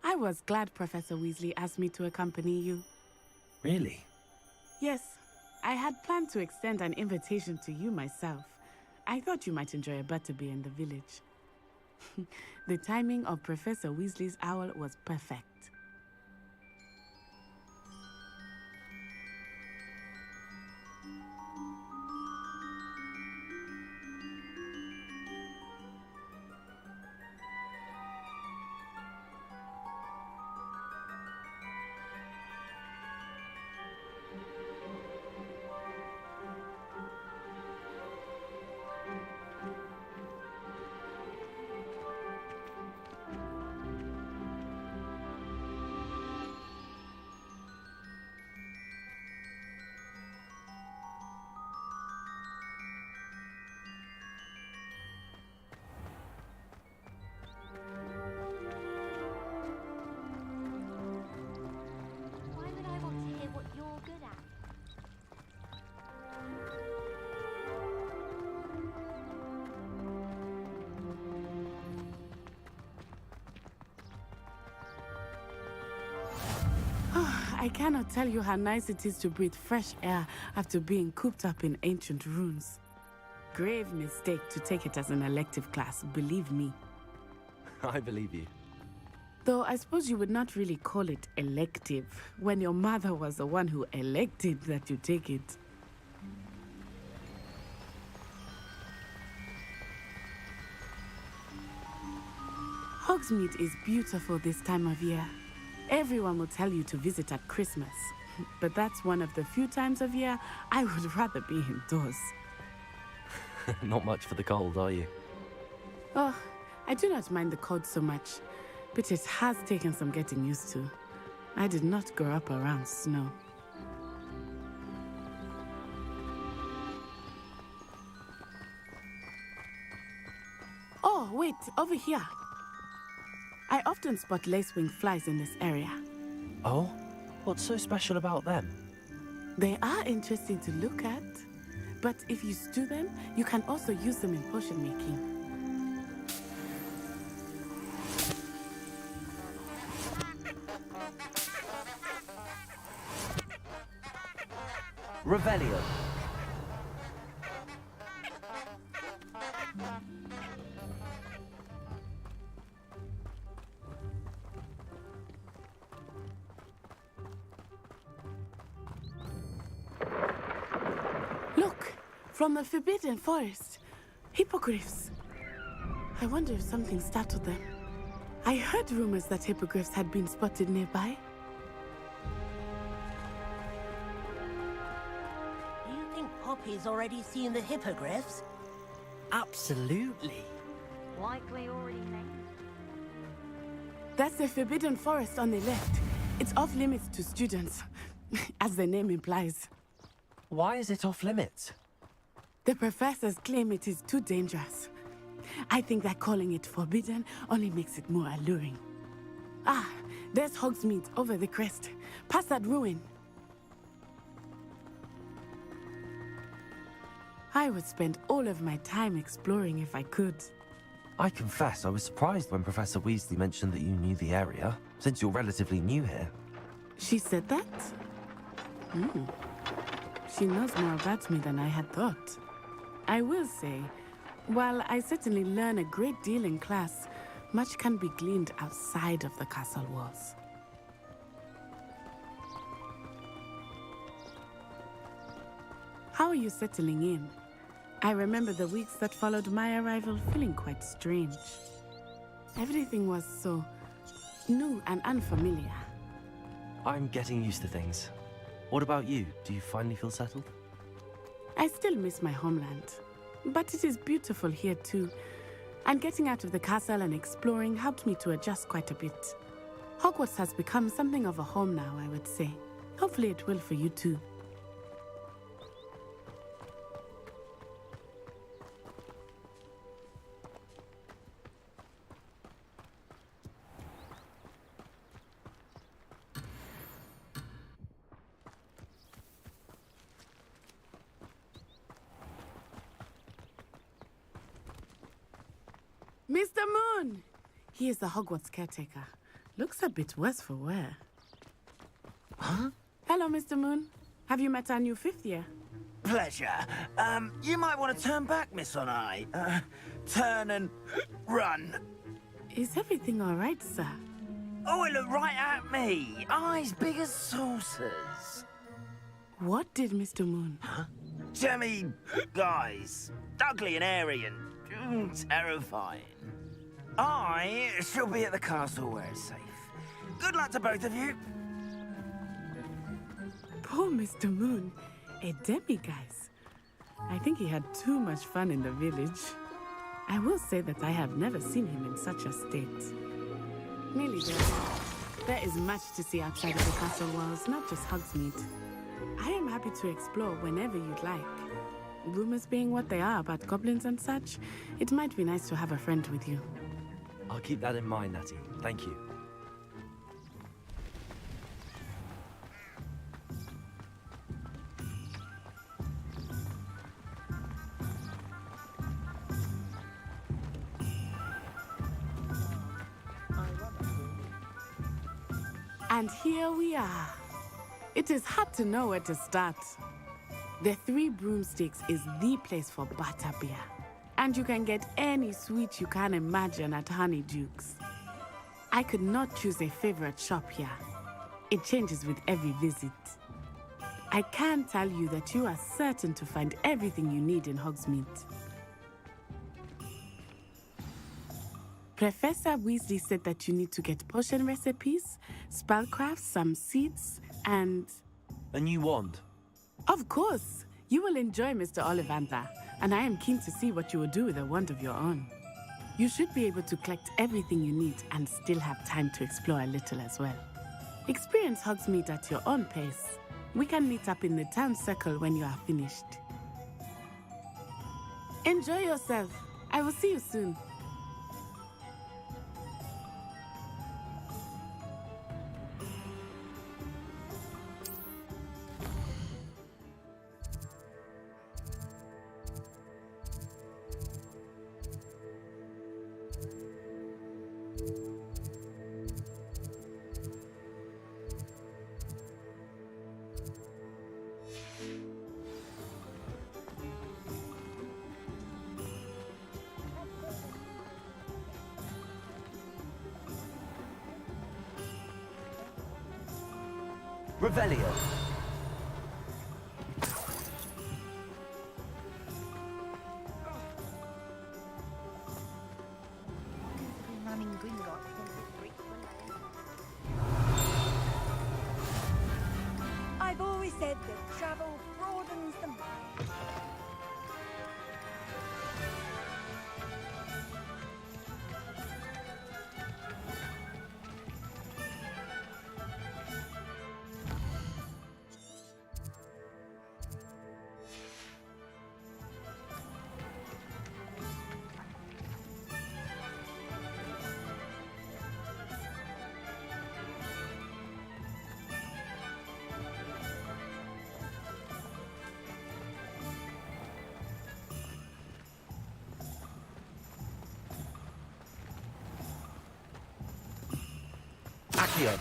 I was glad Professor Weasley asked me to accompany you. Really? Yes, I had planned to extend an invitation to you myself. I thought you might enjoy a butterbeer in the village. The timing of Professor Weasley's owl was perfect. I cannot tell you how nice it is to breathe fresh air after being cooped up in ancient ruins. Grave mistake to take it as an elective class, believe me. I believe you. Though I suppose you would not really call it elective when your mother was the one who elected that you take it. Hogsmeade is beautiful this time of year. Everyone will tell you to visit at Christmas, but that's one of the few times of year I would rather be indoors. Not much for the cold, are you? Oh, I do not mind the cold so much, but it has taken some getting used to. I did not grow up around snow. Oh, wait, over here. I often spot lacewing flies in this area. Oh? What's so special about them? They are interesting to look at, but if you stew them, you can also use them in potion making. Revelio. Look, from the Forbidden Forest. Hippogriffs. I wonder if something startled them. I heard rumors that hippogriffs had been spotted nearby. Do you think Poppy's already seen the hippogriffs? Absolutely. Likely already named. That's the Forbidden Forest on the left. It's off limits to students, as the name implies. Why is it off limits? The professors claim it is too dangerous. I think that calling it forbidden only makes it more alluring. Ah, there's Hogsmeade over the crest, past that ruin. I would spend all of my time exploring if I could. I confess I was surprised when Professor Weasley mentioned that you knew the area, since you're relatively new here. She said that? She knows more about me than I had thought. I will say, while I certainly learn a great deal in class, much can be gleaned outside of the castle walls. How are you settling in? I remember the weeks that followed my arrival feeling quite strange. Everything was so new and unfamiliar. I'm getting used to things. What about you? Do you finally feel settled? I still miss my homeland, but it is beautiful here too. And getting out of the castle and exploring helped me to adjust quite a bit. Hogwarts has become something of a home now, I would say. Hopefully it will for you too. Mr. Moon! He is the Hogwarts caretaker. Looks a bit worse for wear. Huh? Hello, Mr. Moon. Have you met our new fifth year? Pleasure. You might want to turn back, Miss On-Eye. Turn and run. Is everything all right, sir? Oh, it looked right at me. Eyes big as saucers. What did Mr. Moon? Huh? Jemmy guys. Ugly and airy and terrifying. I shall be at the castle where it's safe. Good luck to both of you. Poor Mr. Moon. A demiguise. I think he had too much fun in the village. I will say that I have never seen him in such a state. Nearly there. There is much to see outside of the castle walls, not just Hogsmeade. I am happy to explore whenever you'd like. Rumors being what they are about goblins and such, it might be nice to have a friend with you. I'll keep that in mind, Natty. Thank you. And here we are. It is hard to know where to start. The Three Broomsticks is the place for butterbeer. And you can get any sweet you can imagine at Honeydukes. I could not choose a favorite shop here. It changes with every visit. I can tell you that you are certain to find everything you need in Hogsmeade. Professor Weasley said that you need to get potion recipes, spellcrafts, some seeds, and... A new wand? Of course! You will enjoy Mr. Ollivander, and I am keen to see what you will do with a wand of your own. You should be able to collect everything you need and still have time to explore a little as well. Experience Hogsmeade at your own pace. We can meet up in the town circle when you are finished. Enjoy yourself. I will see you soon. Revelio. I've always said that travel broadens the mind. Accio.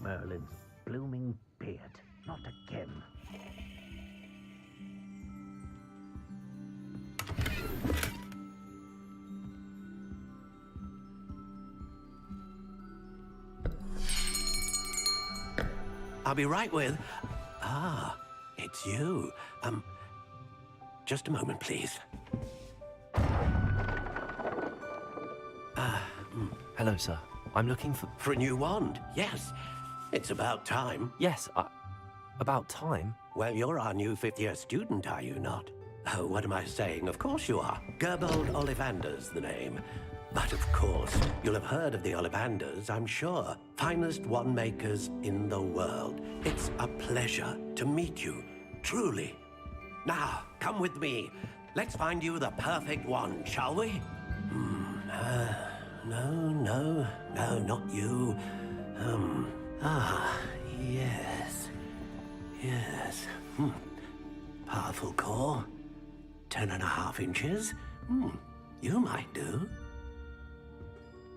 Merlin's blooming beard. Not again. I'll be right with... Ah, it's you. Just a moment, please. Hello, sir. I'm looking for... For a new wand, yes. It's about time. Yes, about time? Well, you're our new fifth-year student, are you not? Oh, what am I saying? Of course you are. Gerbold Ollivander's the name. But of course, you'll have heard of the Ollivanders, I'm sure. Finest wand makers in the world. It's a pleasure to meet you, truly. Now, come with me. Let's find you the perfect wand, shall we? No, not you. Yes. Powerful core. 10.5 inches. You might do.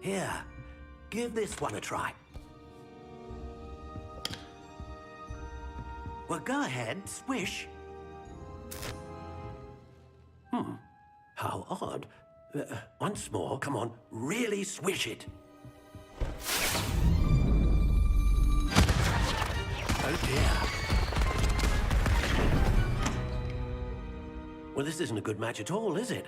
Here, give this one a try. Well, go ahead, swish. How odd. Once more, come on, really swish it. Oh dear. Well, this isn't a good match at all, is it?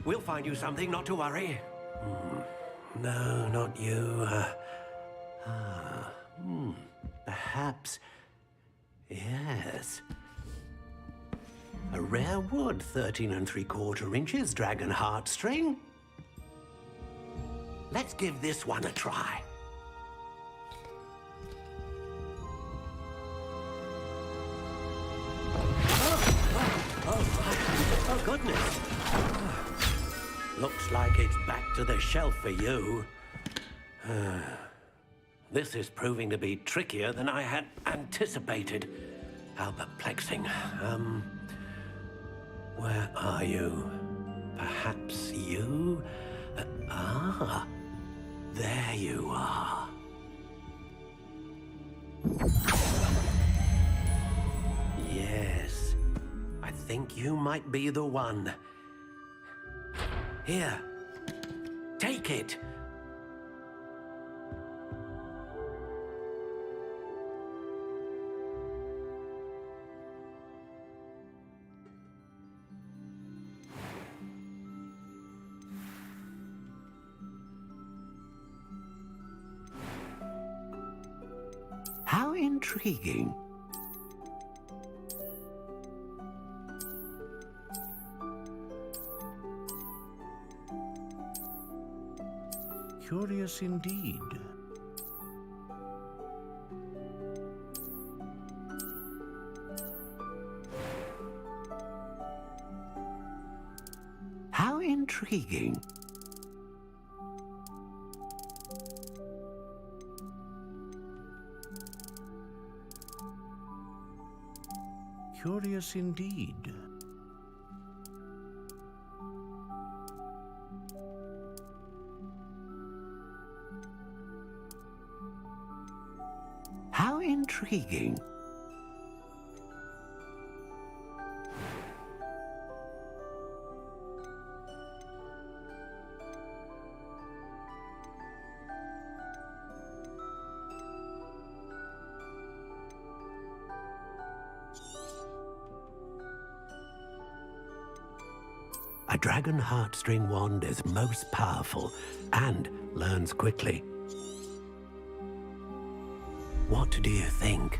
We'll find you something, not to worry. No, not you. Perhaps... Yes. A rare wood, 13 3/4 inches, dragon heartstring. Let's give this one a try. Oh, goodness. Looks like it's back to the shelf for you. This is proving to be trickier than I had anticipated. How perplexing. Where are you? Perhaps you? There you are. Yes, I think you might be the one. Here, take it. How intriguing. Curious indeed. How intriguing. Curious indeed. How intriguing. A dragon heartstring wand is most powerful and learns quickly. What do you think?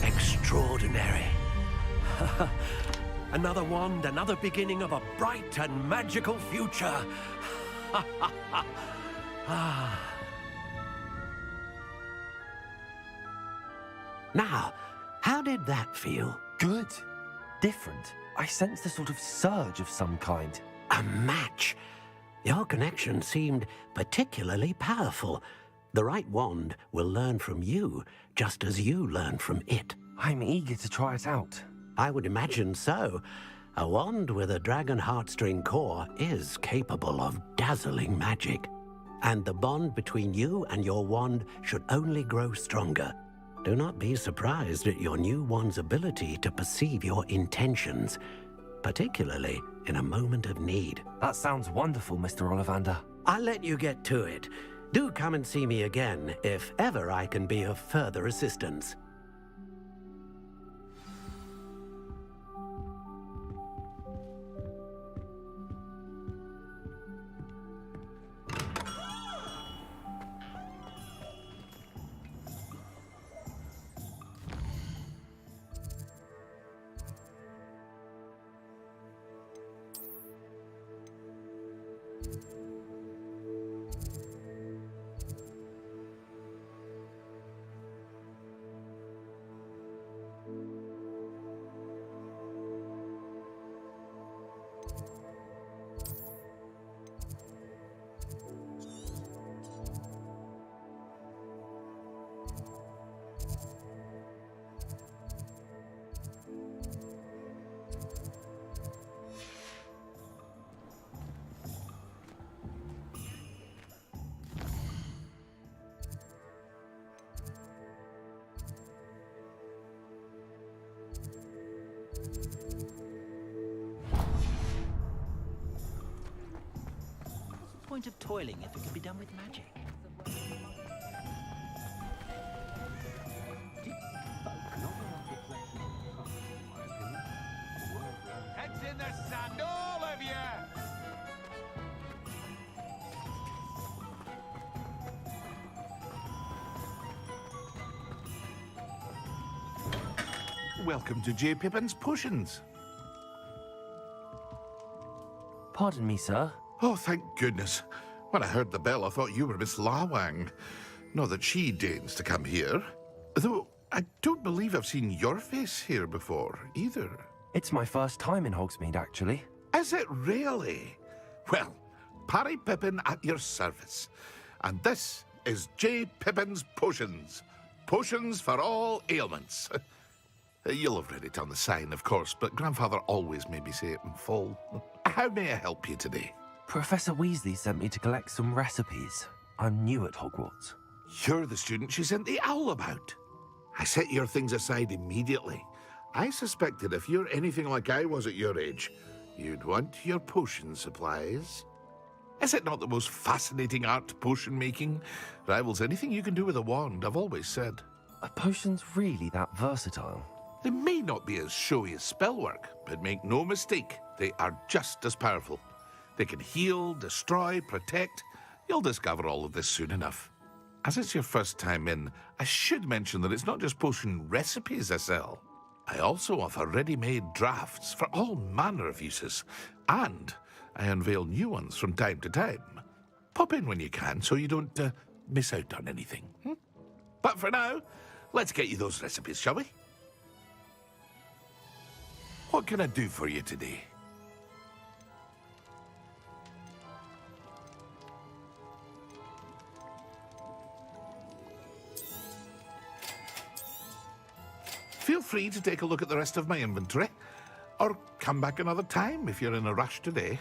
Extraordinary. Another wand, another beginning of a bright and magical future. Now, how did that feel? Good. Different. I sensed a sort of surge of some kind. A match. Your connection seemed particularly powerful. The right wand will learn from you, just as you learn from it. I'm eager to try it out. I would imagine so. A wand with a dragon heartstring core is capable of dazzling magic. And the bond between you and your wand should only grow stronger. Do not be surprised at your new wand's ability to perceive your intentions, particularly in a moment of need. That sounds wonderful, Mr. Ollivander. I'll let you get to it. Do come and see me again if ever I can be of further assistance. Point of toiling if it could be done with magic. Heads in the sand, all of you! welcome to J. Pippin's Potions. Pardon me, sir. Oh, thank goodness. When I heard the bell, I thought you were Miss Lawang. Not that she deigns to come here. Though, I don't believe I've seen your face here before, either. It's my first time in Hogsmeade, actually. Is it really? Well, Parry Pippin at your service. And this is J. Pippin's Potions. Potions for all ailments. You'll have read it on the sign, of course, but Grandfather always made me say it in full. How may I help you today? Professor Weasley sent me to collect some recipes. I'm new at Hogwarts. You're the student she sent the owl about. I set your things aside immediately. I suspected if you're anything like I was at your age, you'd want your potion supplies. Is it not the most fascinating art, potion making? Rivals anything you can do with a wand, I've always said. Are potions really that versatile? They may not be as showy as spellwork, but make no mistake, they are just as powerful. They can heal, destroy, protect. You'll discover all of this soon enough. As it's your first time in, I should mention that it's not just potion recipes I sell. I also offer ready-made drafts for all manner of uses, and I unveil new ones from time to time. Pop in when you can so you don't miss out on anything. But for now, let's get you those recipes, shall we? What can I do for you today? Feel free to take a look at the rest of my inventory, or come back another time if you're in a rush today.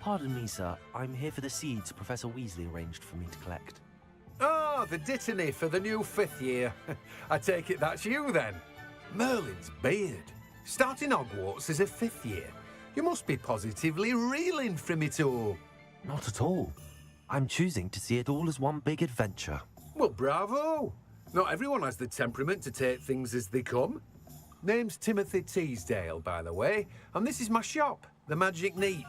Pardon me, sir. I'm here for the seeds Professor Weasley arranged for me to collect. Oh, the dittany for the new 5th year. I take it that's you, then. Merlin's beard. Starting Hogwarts as a 5th year. You must be positively reeling from it all. Not at all. I'm choosing to see it all as one big adventure. Well, bravo. Not everyone has the temperament to take things as they come. Name's Timothy Teasdale, by the way, and this is my shop, the Magic Neep.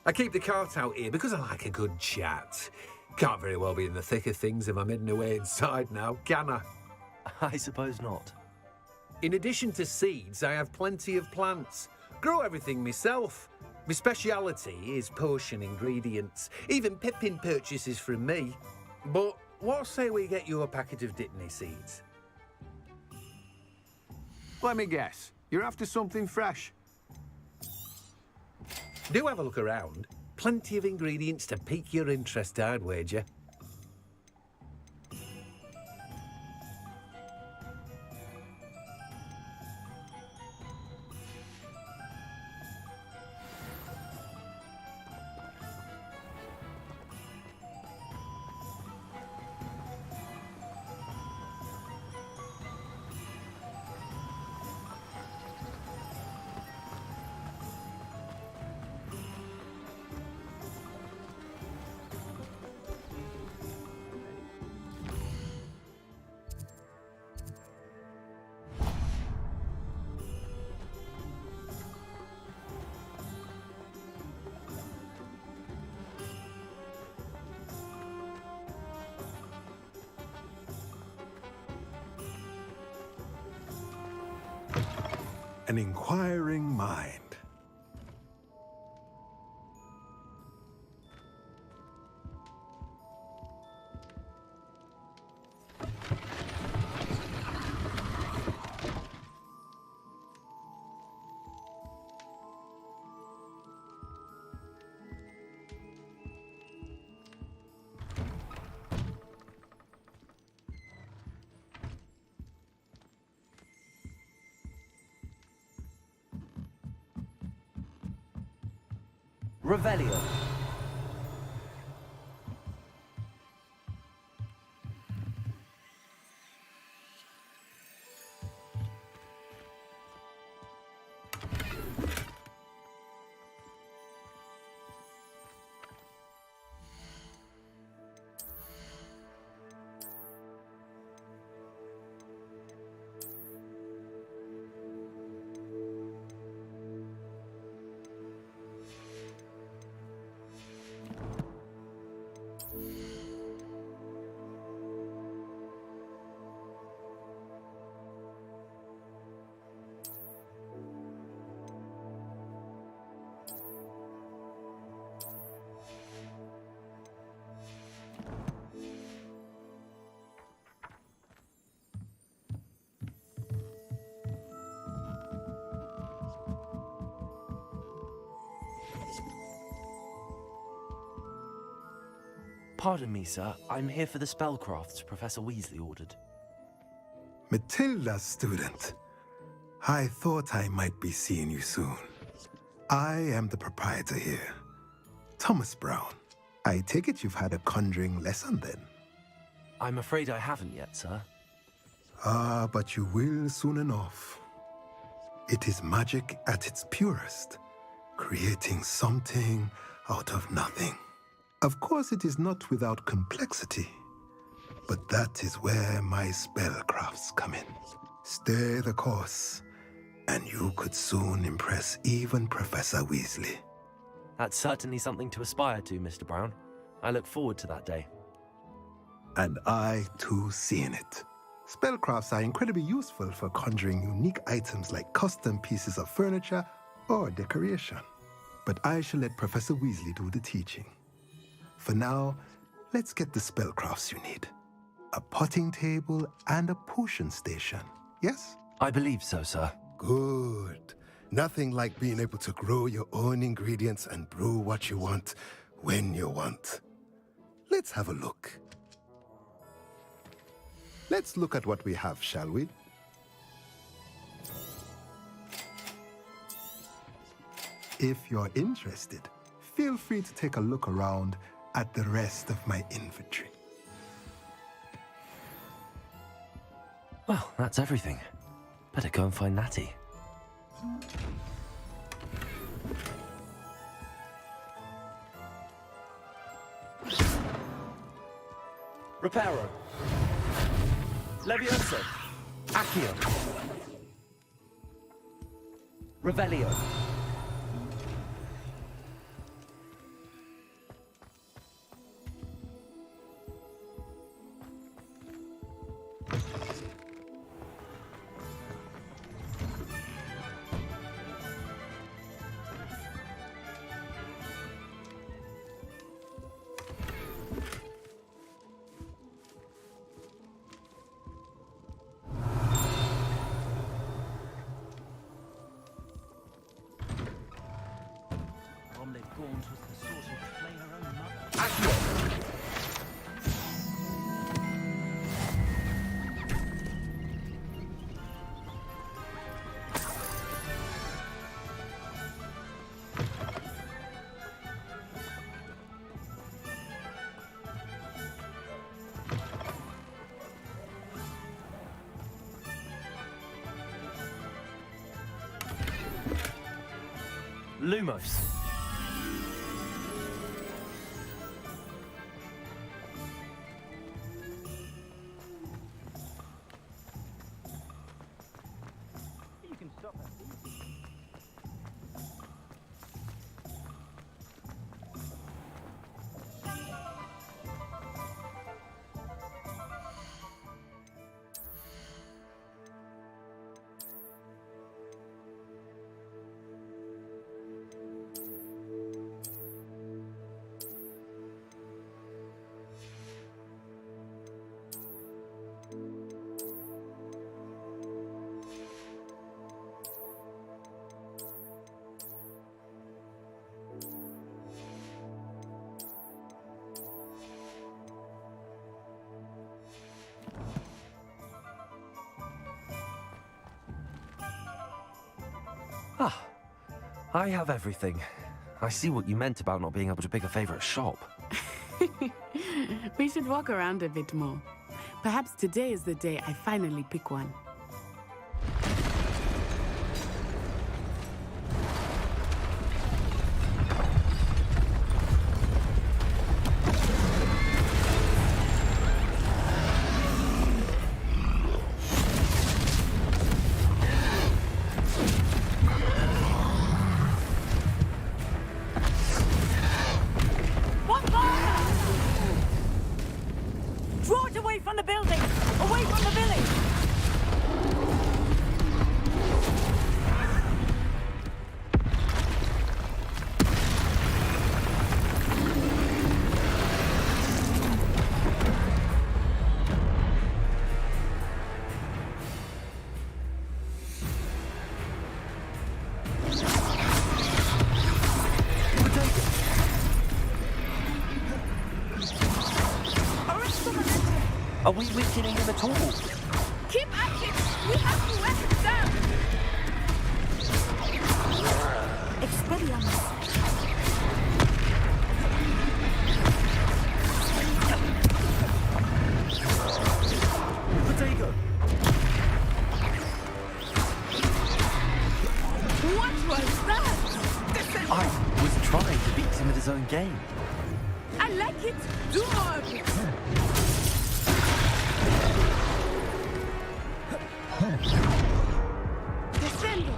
I keep the cart out here because I like a good chat. Can't very well be in the thick of things if I'm hidden away inside now, can I? I suppose not. In addition to seeds, I have plenty of plants. Grow everything myself. My speciality is potion ingredients. Even Pippin purchases from me. But what say we get you a packet of Dittany seeds? Let me guess. You're after something fresh. Do have a look around. Plenty of ingredients to pique your interest, I'd wager. An inquiring mind. Revelio. Pardon me, sir. I'm here for the spellcrafts Professor Weasley ordered. Matilda's student. I thought I might be seeing you soon. I am the proprietor here, Thomas Brown. I take it you've had a conjuring lesson then? I'm afraid I haven't yet, sir. Ah, but you will soon enough. It is magic at its purest, creating something out of nothing. Of course, it is not without complexity, but that is where my spellcrafts come in. Stay the course, and you could soon impress even Professor Weasley. That's certainly something to aspire to, Mr. Brown. I look forward to that day. And I, too, see in it. Spellcrafts are incredibly useful for conjuring unique items like custom pieces of furniture or decoration. But I shall let Professor Weasley do the teaching. For now, let's get the spellcrafts you need. A potting table and a potion station, yes? I believe so, sir. Good. Nothing like being able to grow your own ingredients and brew what you want when you want. Let's have a look. Let's look at what we have, shall we? If you're interested, feel free to take a look around at the rest of my inventory. Well, that's everything. Better go and find Natty. Reparo. Leviosa. Accio. Revelio. Lumos. You can stop that. Ah, I have everything. I see what you meant about not being able to pick a favorite shop. We should walk around a bit more. Perhaps today is the day I finally pick one. Draw it away from the building! Away from the village! Are we weakening him at all? Keep at it! We have to wear him down! Expelliarmus! Potato! What was that? I was trying to beat him at his own game. I like it! Do more of it! Descendo!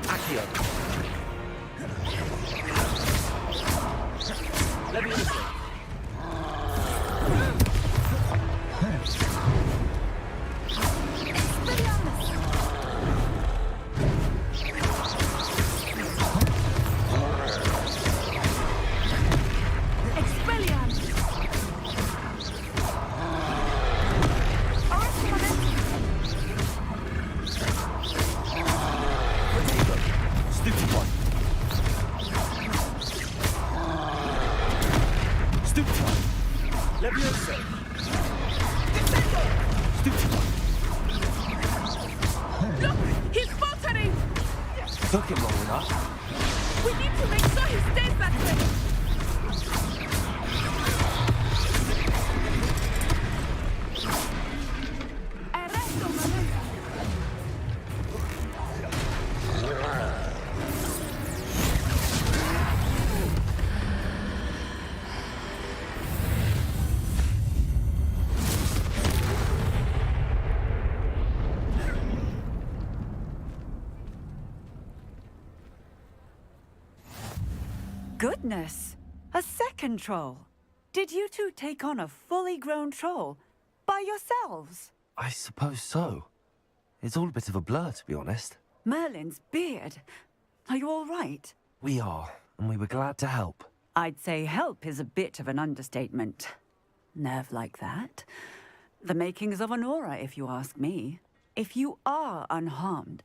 Accio. Leviosa. took him long enough. We need to make sure he stays that way. Goodness! A second troll! Did you two take on a fully grown troll? By yourselves? I suppose so. It's all a bit of a blur, to be honest. Merlin's beard. Are you all right? We are, and we were glad to help. I'd say help is a bit of an understatement. Nerve like that. The makings of an aura, if you ask me. If you are unharmed,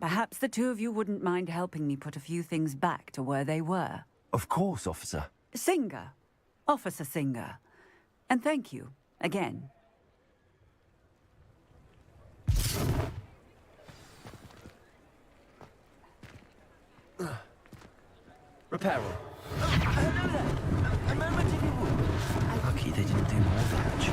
perhaps the two of you wouldn't mind helping me put a few things back to where they were. Of course, officer. Singer. Officer Singer. And thank you, again. Reparo. Hello there. A moment if you would. Lucky they didn't do more damage.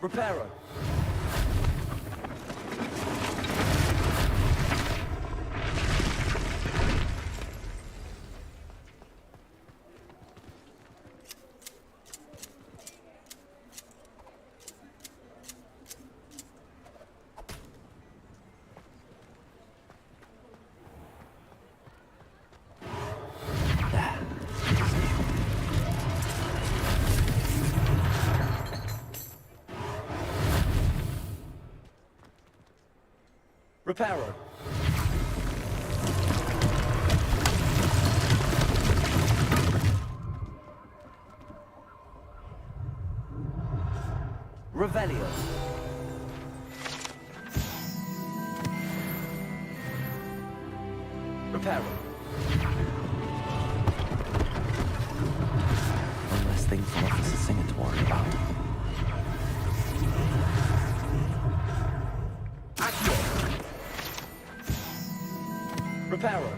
Reparo. Reparo. Revelio. Reparo. One less thing for Officer Singer to worry about. Reparo.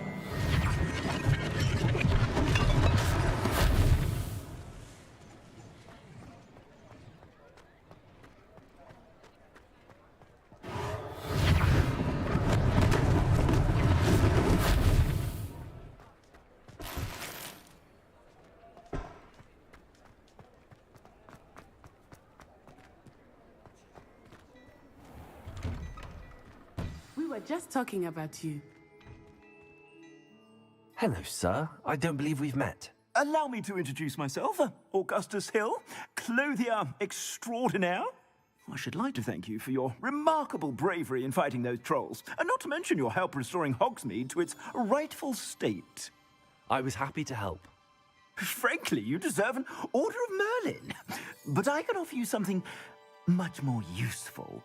We were just talking about you. Hello, sir. I don't believe we've met. Allow me to introduce myself, Augustus Hill, clothier extraordinaire. I should like to thank you for your remarkable bravery in fighting those trolls, and not to mention your help restoring Hogsmeade to its rightful state. I was happy to help. Frankly, you deserve an Order of Merlin. But I can offer you something much more useful.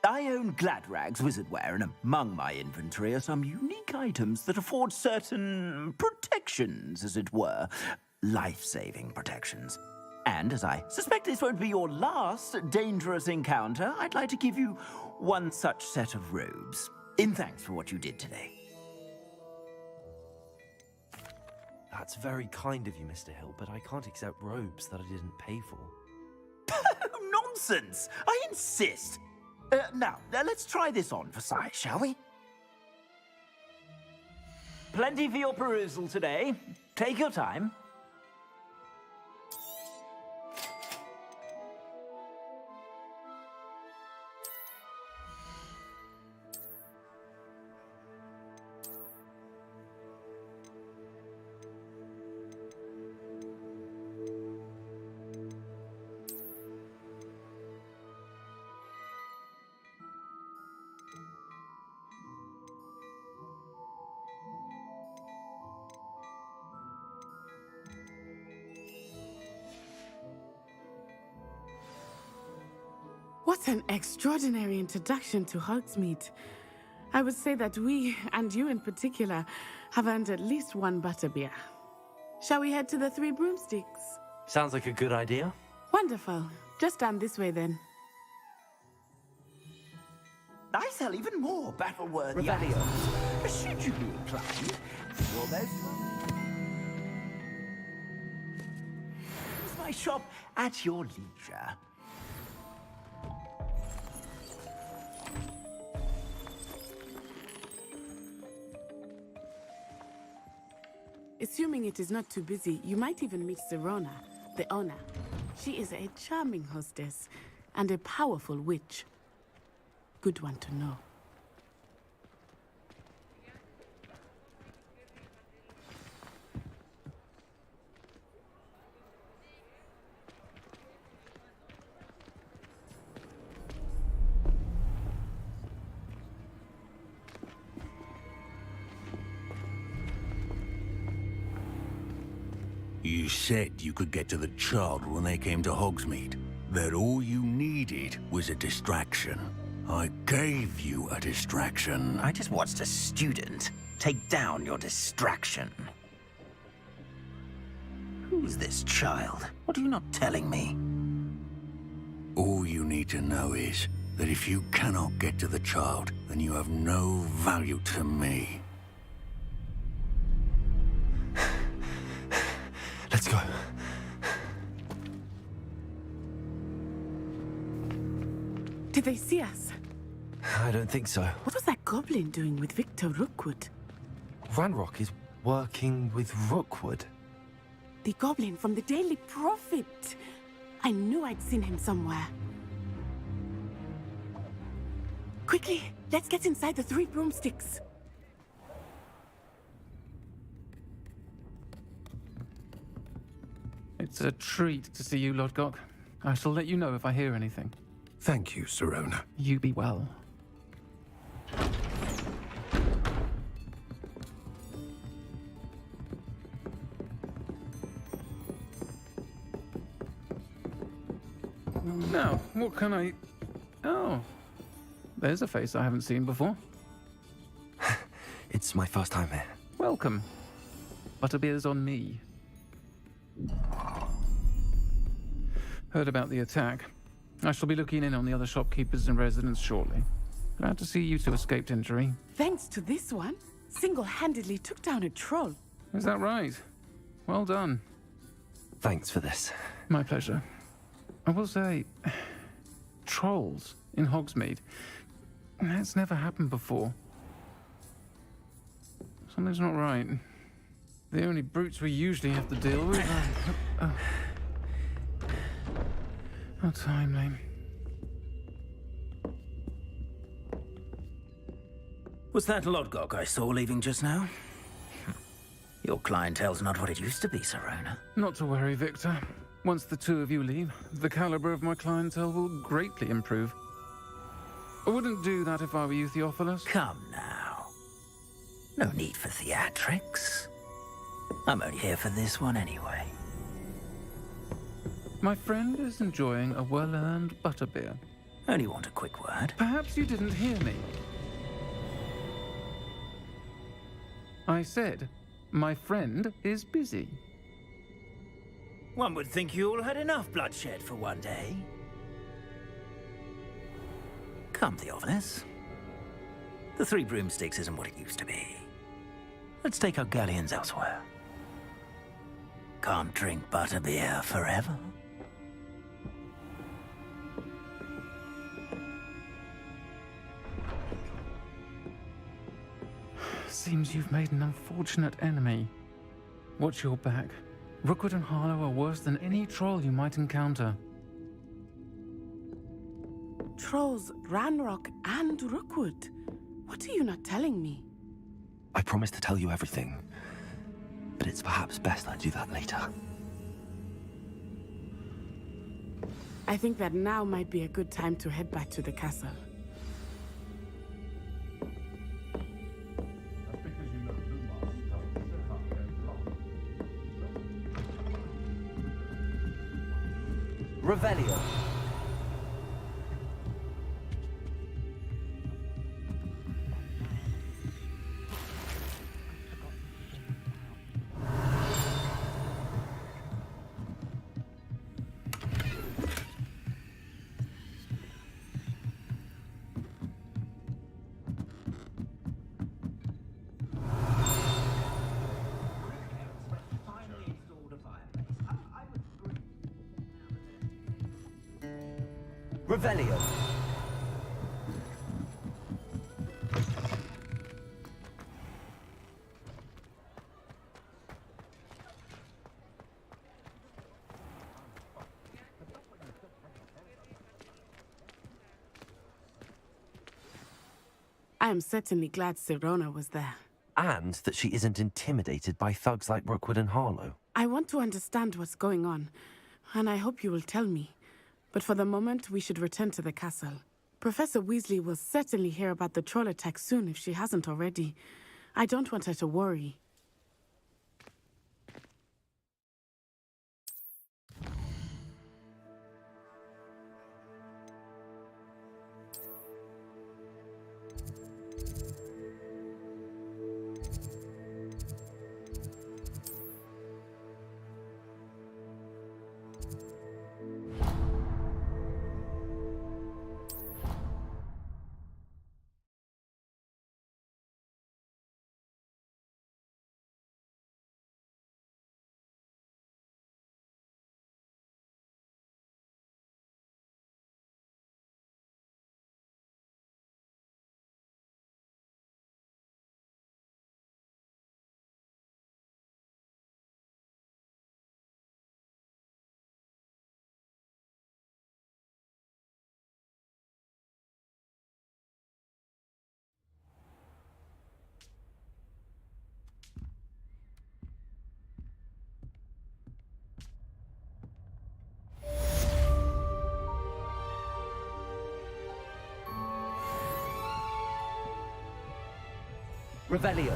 I own Gladrag's wizardware, and among my inventory are some unique items that afford certain protections, as it were. Life-saving protections. And as I suspect this won't be your last dangerous encounter, I'd like to give you one such set of robes, in thanks for what you did today. That's very kind of you, Mr. Hill, but I can't accept robes that I didn't pay for. Nonsense! I insist! Now, let's try this on for size, shall we? Plenty for your perusal today. Take your time. What an extraordinary introduction to Hogsmeade. I would say that we, and you in particular, have earned at least one butterbeer. Shall we head to the Three Broomsticks? Sounds like a good idea. Wonderful. Just down this way then. I sell even more battle-worthy items. Should you be inclined, you're most use my shop at your leisure. Assuming it is not too busy, you might even meet Sirona, the owner. She is a charming hostess and a powerful witch. Good one to know. You said you could get to the child when they came to Hogsmeade. That all you needed was a distraction. I gave you a distraction. I just watched a student take down your distraction. Who's this child? What are you not telling me? All you need to know is that if you cannot get to the child, then you have no value to me. Let's go. Did they see us? I don't think so. What was that goblin doing with Victor Rookwood? Ranrock is working with Rookwood. The goblin from the Daily Prophet. I knew I'd seen him somewhere. Quickly, let's get inside the Three Broomsticks. It's a treat to see you, Lodgok. I shall let you know if I hear anything. Thank you, Sirona. You be well. Now, what can I... Oh, there's a face I haven't seen before. It's my first time here. Welcome. Butterbeer's on me. Heard about the attack. I shall be looking in on the other shopkeepers and residents shortly. Glad to see you two escaped injury. Thanks to this one, single-handedly took down a troll. Is that right? Well done. Thanks for this. My pleasure. I will say, trolls in Hogsmeade. That's never happened before. Something's not right. The only brutes we usually have to deal with are... How timely. Was that Lodgok I saw leaving just now? Your clientele's not what it used to be, Sirona. Not to worry, Victor. Once the two of you leave, the caliber of my clientele will greatly improve. I wouldn't do that if I were you, Theophilus. Come now. No need for theatrics. I'm only here for this one anyway. My friend is enjoying a well-earned butterbeer. Only want a quick word. Perhaps you didn't hear me. I said, my friend is busy. One would think you all had enough bloodshed for one day. Come, Theophilus. The Three Broomsticks isn't what it used to be. Let's take our galleons elsewhere. Can't drink butterbeer forever. Seems you've made an unfortunate enemy. Watch your back. Rookwood and Harlow are worse than any troll you might encounter. Trolls, Ranrock, and Rookwood. What are you not telling me? I promised to tell you everything, but it's perhaps best I do that later. I think that now might be a good time to head back to the castle. Revelio. Revelio. I am certainly glad Sirona was there. And that she isn't intimidated by thugs like Rookwood and Harlow. I want to understand what's going on, and I hope you will tell me. But for the moment, we should return to the castle. Professor Weasley will certainly hear about the troll attack soon if she hasn't already. I don't want her to worry. Revelio.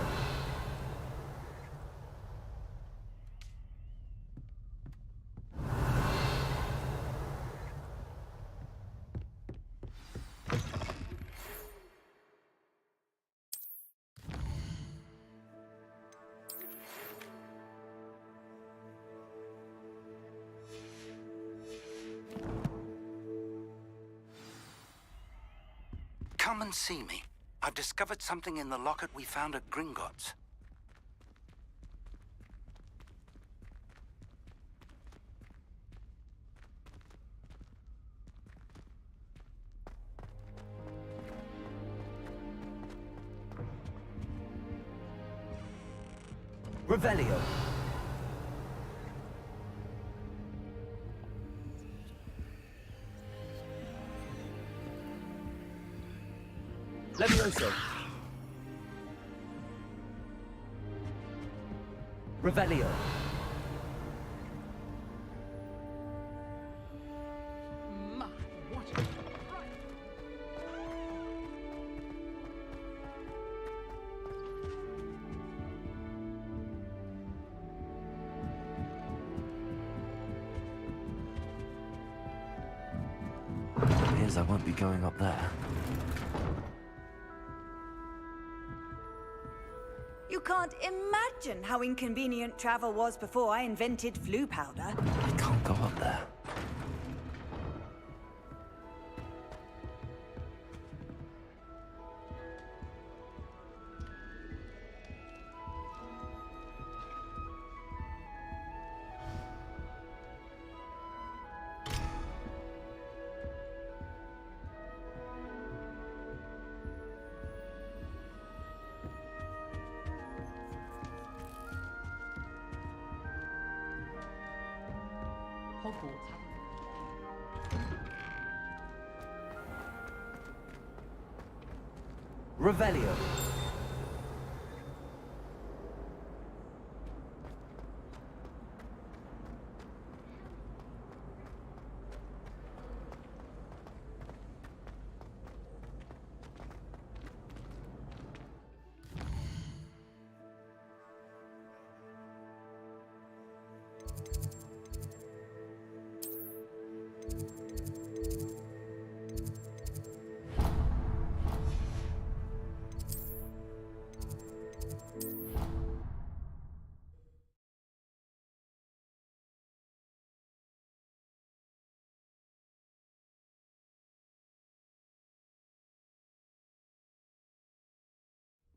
Come and see me. I've discovered something in the locket we found at Gringotts. Revelio. Levioso. Revelio. Appears I won't be going up there. You can't imagine how inconvenient travel was before I invented flu powder. I can't go up there. Hogwarts. Revelio.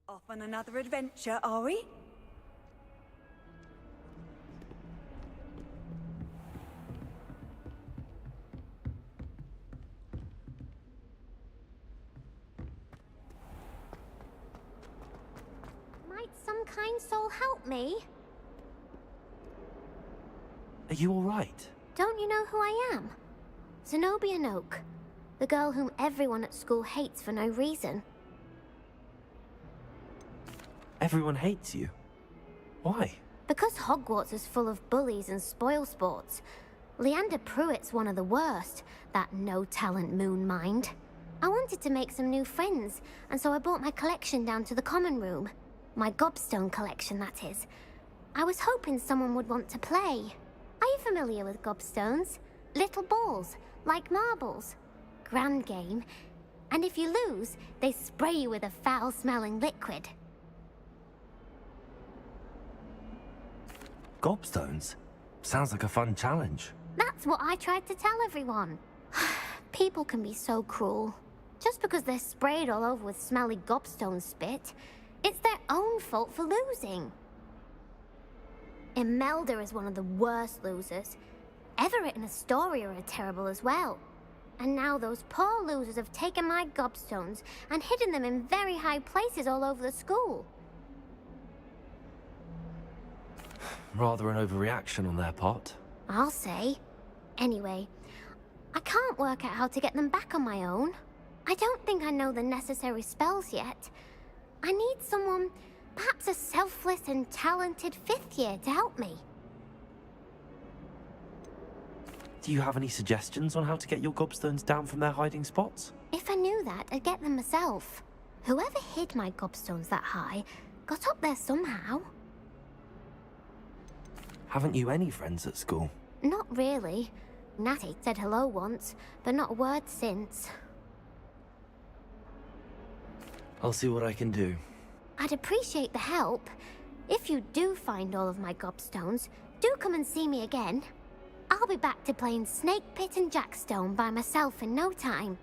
Off on another adventure, are we? kind soul help me? Are you alright? Don't you know who I am? Zenobia Noak, the girl whom everyone at school hates for no reason. Everyone hates you. Why? Because Hogwarts is full of bullies and spoilsports. Leander Pruitt's one of the worst, that no-talent moon mind. I wanted to make some new friends, and so I brought my collection down to the common room. My gobstone collection, that is. I was hoping someone would want to play. Are you familiar with gobstones? Little balls, like marbles. Grand game. And if you lose, they spray you with a foul-smelling liquid. Gobstones? Sounds like a fun challenge. That's what I tried to tell everyone. People can be so cruel. Just because they're sprayed all over with smelly gobstone spit, it's their own fault for losing. Imelda is one of the worst losers. Everett and Astoria are terrible as well. And now those poor losers have taken my gobstones and hidden them in very high places all over the school. Rather an overreaction on their part. I'll say. Anyway, I can't work out how to get them back on my own. I don't think I know the necessary spells yet. I need someone, perhaps a selfless and talented 5th year to help me. Do you have any suggestions on how to get your gobstones down from their hiding spots? If I knew that, I'd get them myself. Whoever hid my gobstones that high got up there somehow. Haven't you any friends at school? Not really. Natty said hello once, but not a word since. I'll see what I can do. I'd appreciate the help. If you do find all of my gobstones, do come and see me again. I'll be back to playing Snake Pit and Jackstone by myself in no time.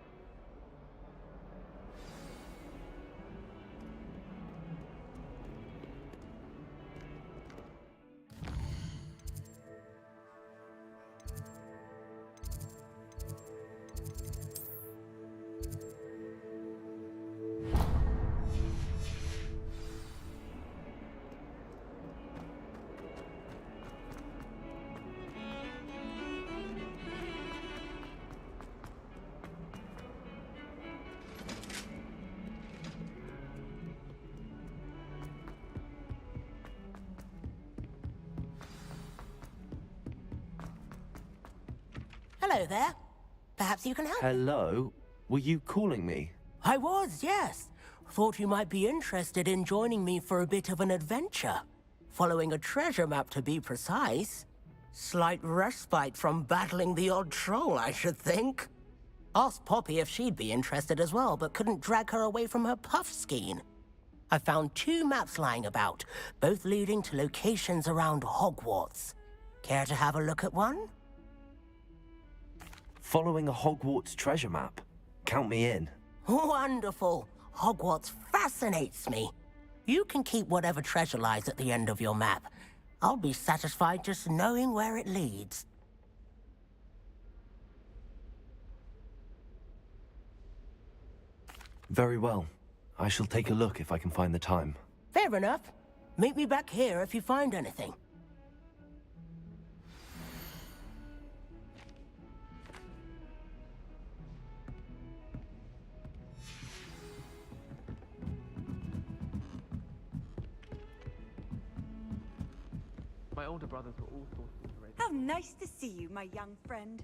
Hello there. Perhaps you can help. Hello? Were you calling me? I was, yes. Thought you might be interested in joining me for a bit of an adventure. Following a treasure map, to be precise. Slight respite from battling the odd troll, I should think. Asked Poppy if she'd be interested as well, but couldn't drag her away from her puff skein. I found 2 maps lying about, both leading to locations around Hogwarts. Care to have a look at one? Following a Hogwarts treasure map. Count me in. Wonderful. Hogwarts fascinates me. You can keep whatever treasure lies at the end of your map. I'll be satisfied just knowing where it leads. Very well. I shall take a look if I can find the time. Fair enough. Meet me back here if you find anything. My older brothers were all sorts of races. How nice to see you, my young friend.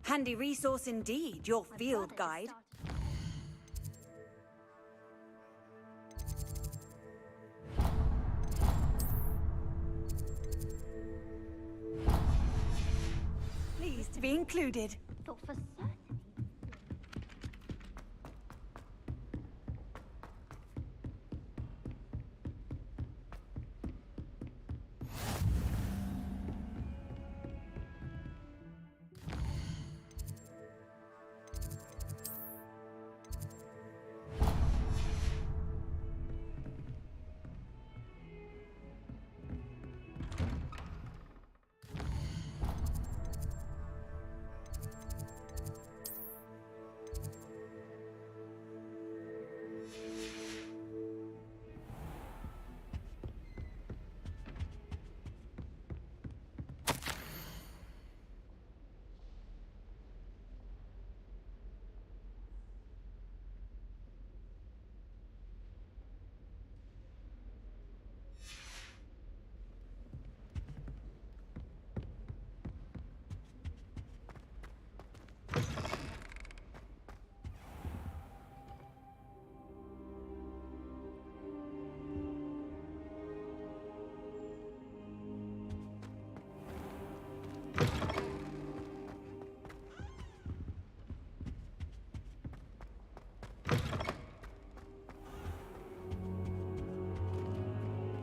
Handy resource indeed, your field guide. Pleased to be included. Thought for certain.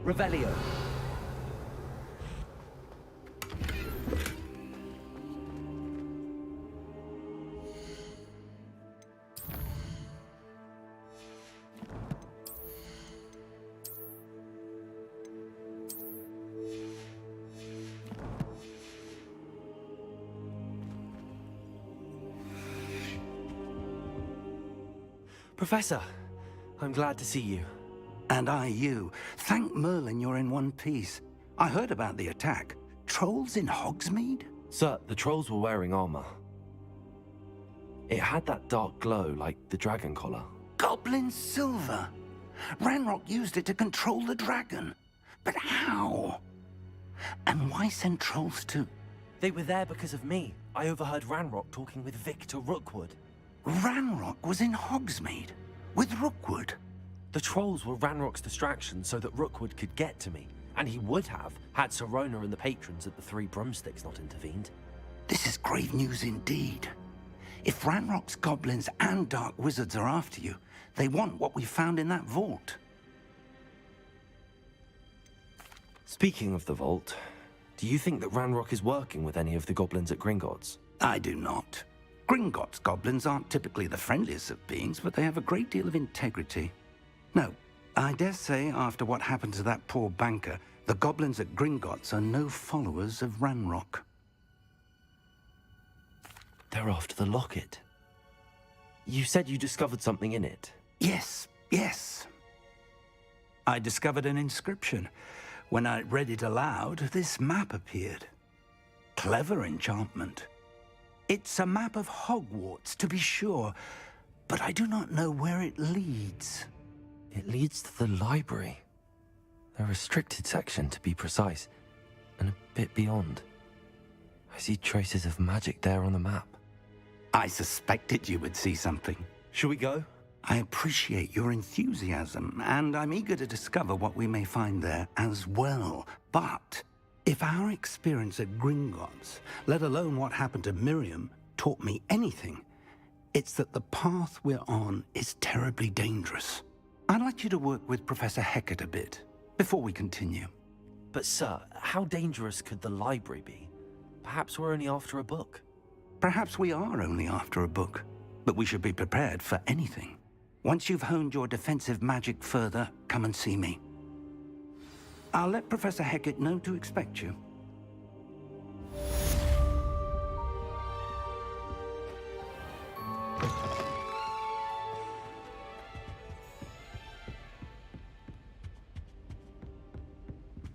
Revelio. Professor, I'm glad to see you. And I you. Thank Merlin you're in one piece. I heard about the attack. Trolls in Hogsmeade? Sir, the trolls were wearing armor. It had that dark glow like the dragon collar. Goblin silver. Ranrock used it to control the dragon. But how? And why send trolls to... They were there because of me. I overheard Ranrock talking with Victor Rookwood. Ranrock was in Hogsmeade? With Rookwood? The trolls were Ranrock's distraction so that Rookwood could get to me. And he would have, had Sirona and the patrons at the Three Broomsticks not intervened. This is grave news indeed. If Ranrock's goblins and dark wizards are after you, they want what we found in that vault. Speaking of the vault, do you think that Ranrock is working with any of the goblins at Gringotts? I do not. Gringotts goblins aren't typically the friendliest of beings, but they have a great deal of integrity. No, I dare say after what happened to that poor banker, the goblins at Gringotts are no followers of Ranrock. They're after the locket. You said you discovered something in it. Yes. I discovered an inscription. When I read it aloud, this map appeared. Clever enchantment. It's a map of Hogwarts, to be sure, but I do not know where it leads. It leads to the library. The restricted section, to be precise, and a bit beyond. I see traces of magic there on the map. I suspected you would see something. Shall we go? I appreciate your enthusiasm, and I'm eager to discover what we may find there as well. But if our experience at Gringotts, let alone what happened to Miriam, taught me anything, it's that the path we're on is terribly dangerous. I'd like you to work with Professor Hecat a bit, before we continue. But sir, how dangerous could the library be? Perhaps we're only after a book. Perhaps we are only after a book, but we should be prepared for anything. Once you've honed your defensive magic further, come and see me. I'll let Professor Hecat know to expect you.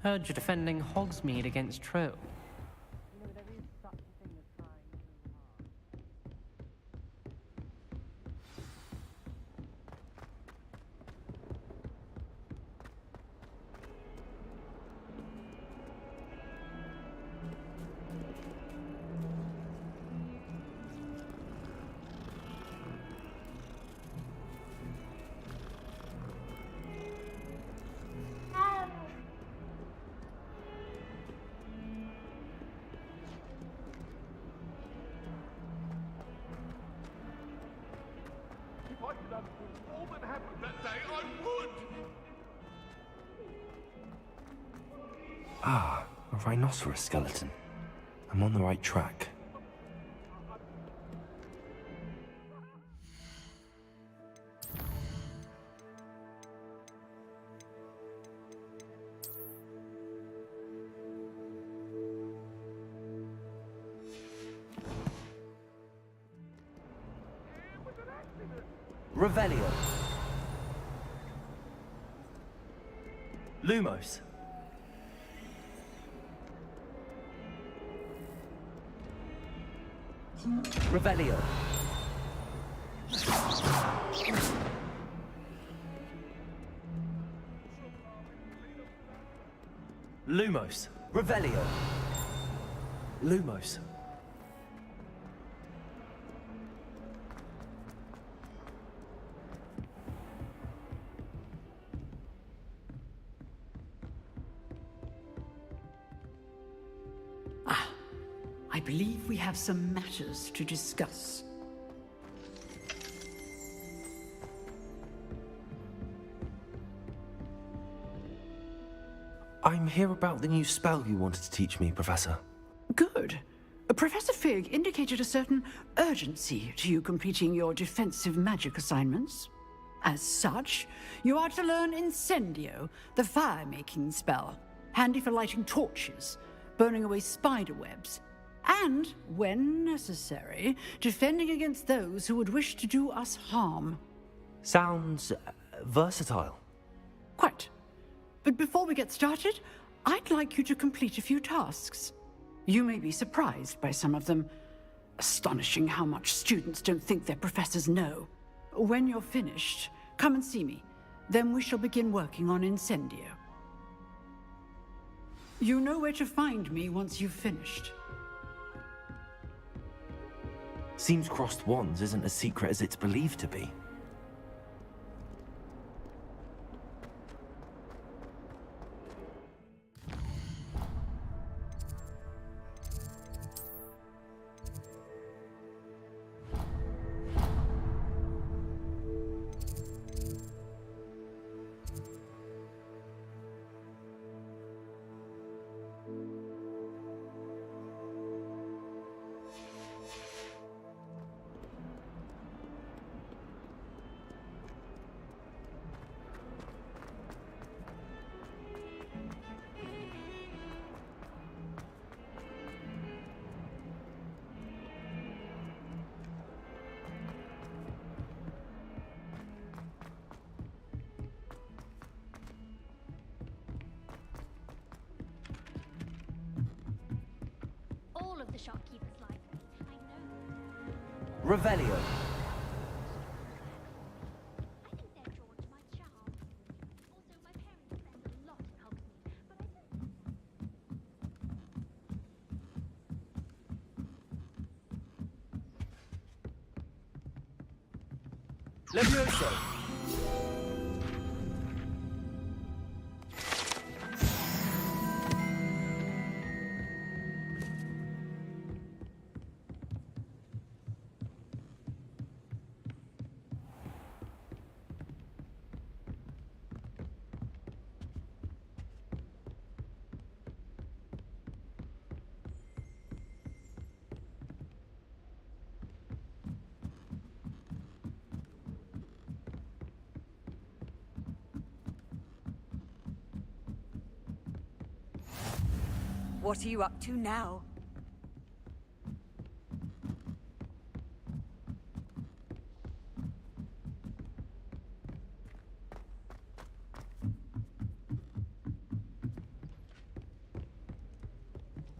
Heard you're defending Hogsmeade against trolls. Ah, a rhinoceros skeleton. I'm on the right track. Revelio. Lumos. Revelio. Lumos. Revelio. Lumos. I believe we have some matters to discuss. I'm here about the new spell you wanted to teach me, Professor. Good. Professor Fig indicated a certain urgency to you completing your defensive magic assignments. As such, you are to learn Incendio, the fire-making spell, handy for lighting torches, burning away spider webs, and, when necessary, defending against those who would wish to do us harm. Sounds versatile. Quite. But before we get started, I'd like you to complete a few tasks. You may be surprised by some of them. Astonishing how much students don't think their professors know. When you're finished, come and see me. Then we shall begin working on Incendio. You know where to find me once you've finished. Seems crossed wands isn't as secret as it's believed to be. All of the shopkeepers like me. I know. Revelio. I think they're drawn to my charm. Also, my parents spend a lot in Hogsmeade, but I don't. Levioso. What are you up to now?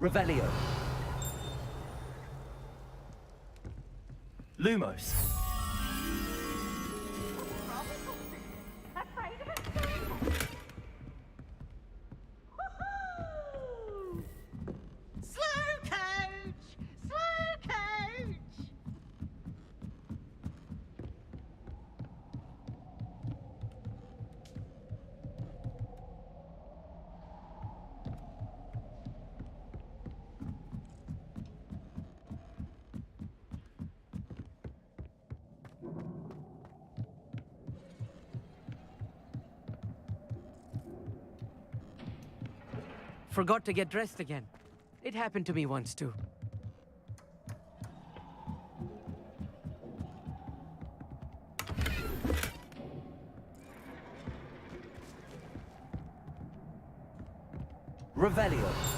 Revelio. Lumos. Forgot to get dressed again. It happened to me once too. Revelio.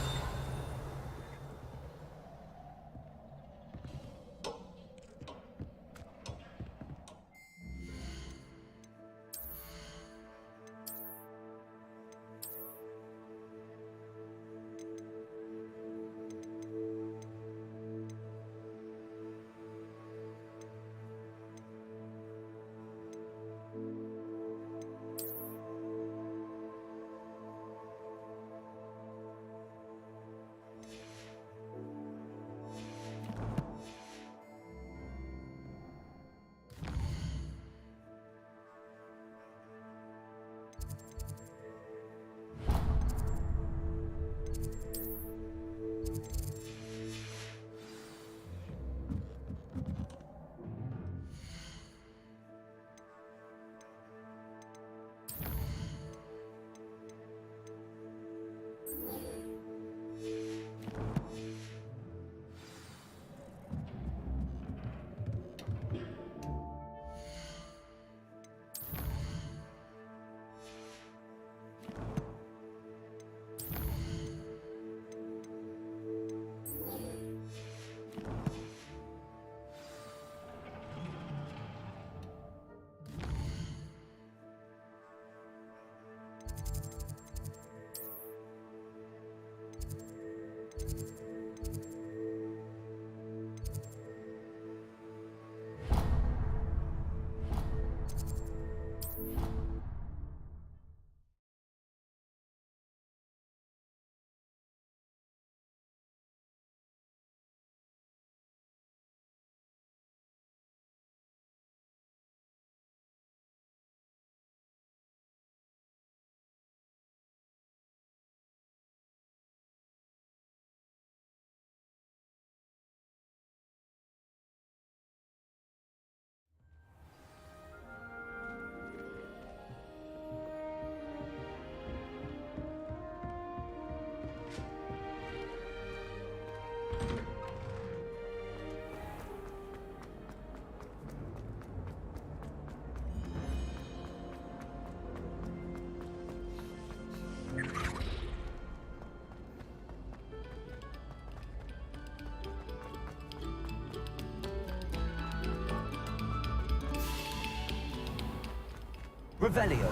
Revelio.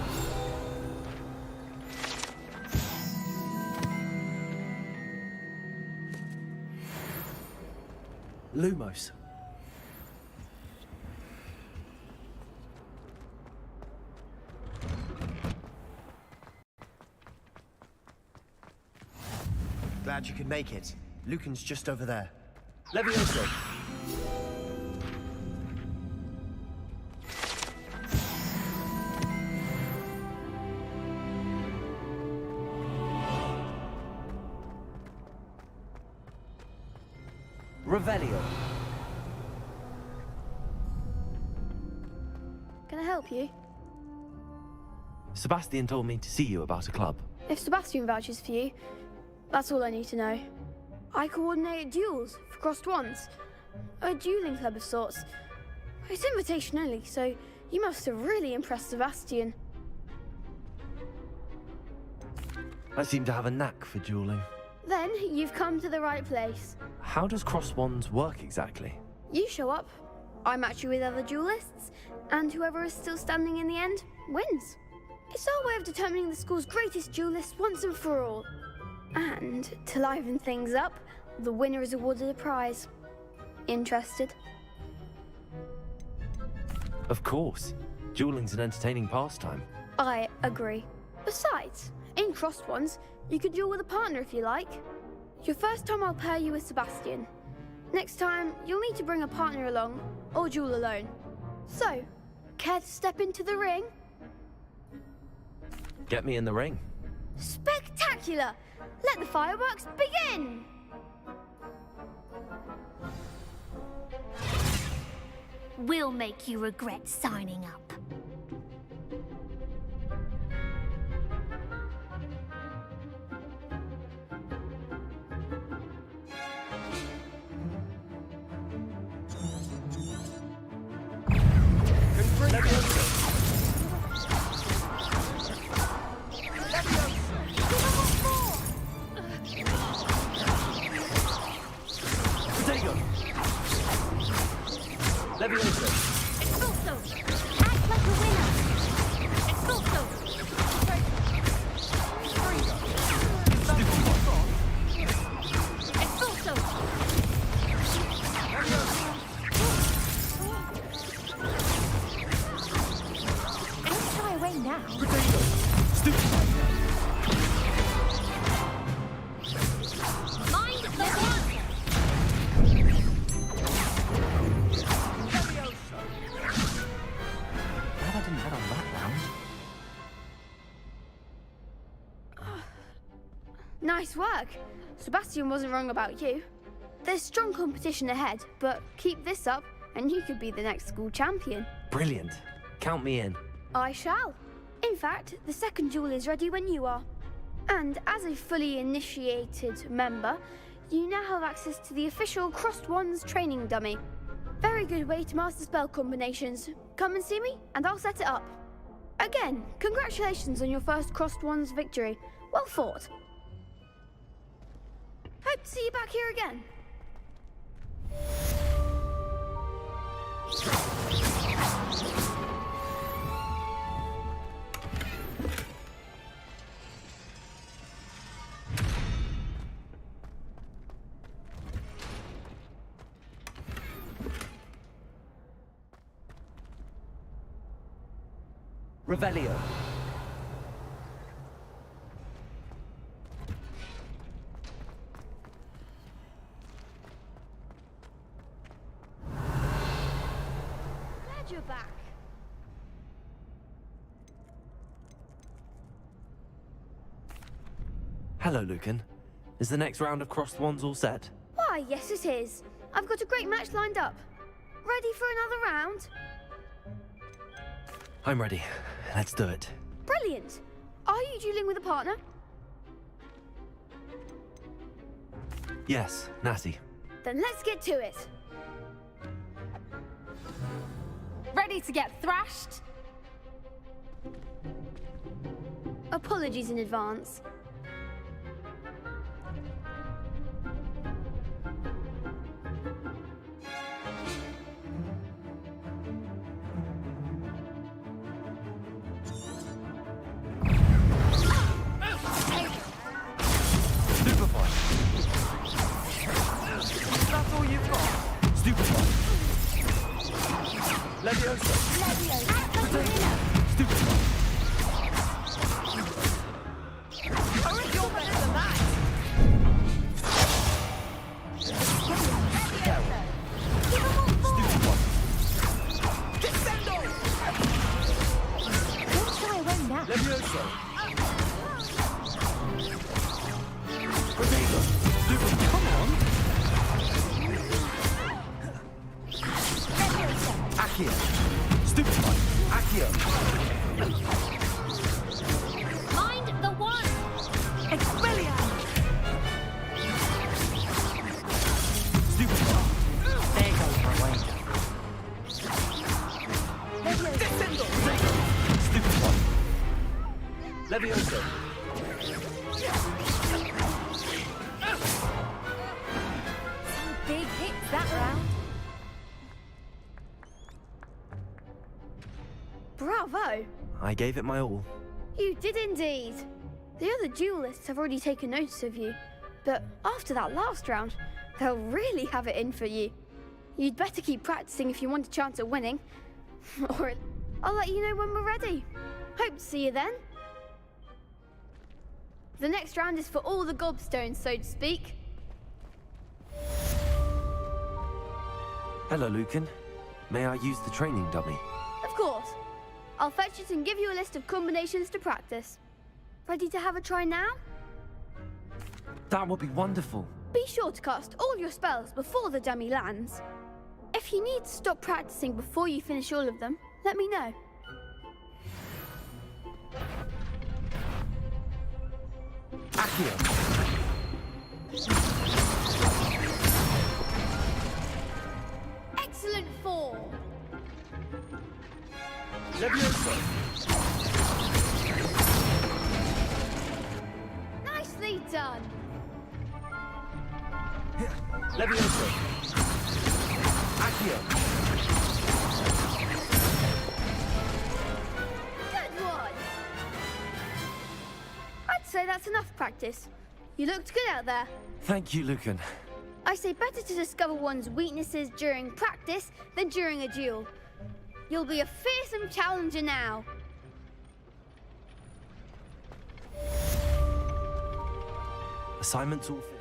Lumos. Glad you could make it. Lucan's just over there. Levioso. Revelio. Can I help you? Sebastian told me to see you about a club. If Sebastian vouches for you, that's all I need to know. I coordinate duels for crossed ones. A dueling club of sorts. It's invitation only, so you must have really impressed Sebastian. I seem to have a knack for dueling. Then you've come to the right place. How does cross wands work exactly? You show up, I match you with other duelists, and whoever is still standing in the end wins. It's our way of determining the school's greatest duelist once and for all. And to liven things up, the winner is awarded a prize. Interested? Of course. Dueling's an entertaining pastime. I agree. Besides, in crossed ones, you can duel with a partner if you like. Your first time I'll pair you with Sebastian. Next time, you'll need to bring a partner along, or duel alone. So, care to step into the ring? Get me in the ring. Spectacular! Let the fireworks begin! We'll make you regret signing up. Levioso. Expulso! Act like a winner! Expulso! Expulso! Don't shy away now. Potato. Stupefy. Mind the one! Glad I didn't bet on that round. Nice work. Sebastian wasn't wrong about you. There's strong competition ahead, but keep this up and you could be the next school champion. Brilliant. Count me in. I shall. In fact, the second duel is ready when you are. And as a fully initiated member, you now have access to the official Crossed Wands training dummy. Very good way to master spell combinations. Come and see me, and I'll set it up. Again, congratulations on your first Crossed Wands victory. Well fought. Hope to see you back here again. Revelio. Glad you're back. Hello, Lucan. Is the next round of Crossed Wands all set? Why, yes it is. I've got a great match lined up. Ready for another round? I'm ready. Let's do it. Brilliant. Are you dueling with a partner? Yes, Natty. Then let's get to it. Ready to get thrashed? Apologies in advance. That's all you've got. Stupefy. Levioso. Potato. Stupefy. Hurry, you're better than that! Descendo. Don't shy away now. Levioso. Potato. Stupefy. Come on. Accio. Stupefy. Accio. Mind the one! Expelliarmus! Stupefy. There goes my way. Descendo. Potato. Stupefy. Levioso. Some big hits that round. Bravo! I gave it my all. You did indeed. The other duelists have already taken notice of you, but after that last round, they'll really have it in for you. You'd better keep practicing if you want a chance at winning. Or I'll let you know when we're ready. Hope to see you then. The next round is for all the gobstones, so to speak. Hello, Lucan. May I use the training dummy? Of course. I'll fetch it and give you a list of combinations to practice. Ready to have a try now? That would be wonderful. Be sure to cast all your spells before the dummy lands. If you need to stop practicing before you finish all of them, let me know. Accio. Excellent form. Levioso. Nicely done. Levioso. Accio. Good one! I'd say that's enough practice. You looked good out there. Thank you, Lucan. I say better to discover one's weaknesses during practice than during a duel. You'll be a fearsome challenger now. Assignments all finished.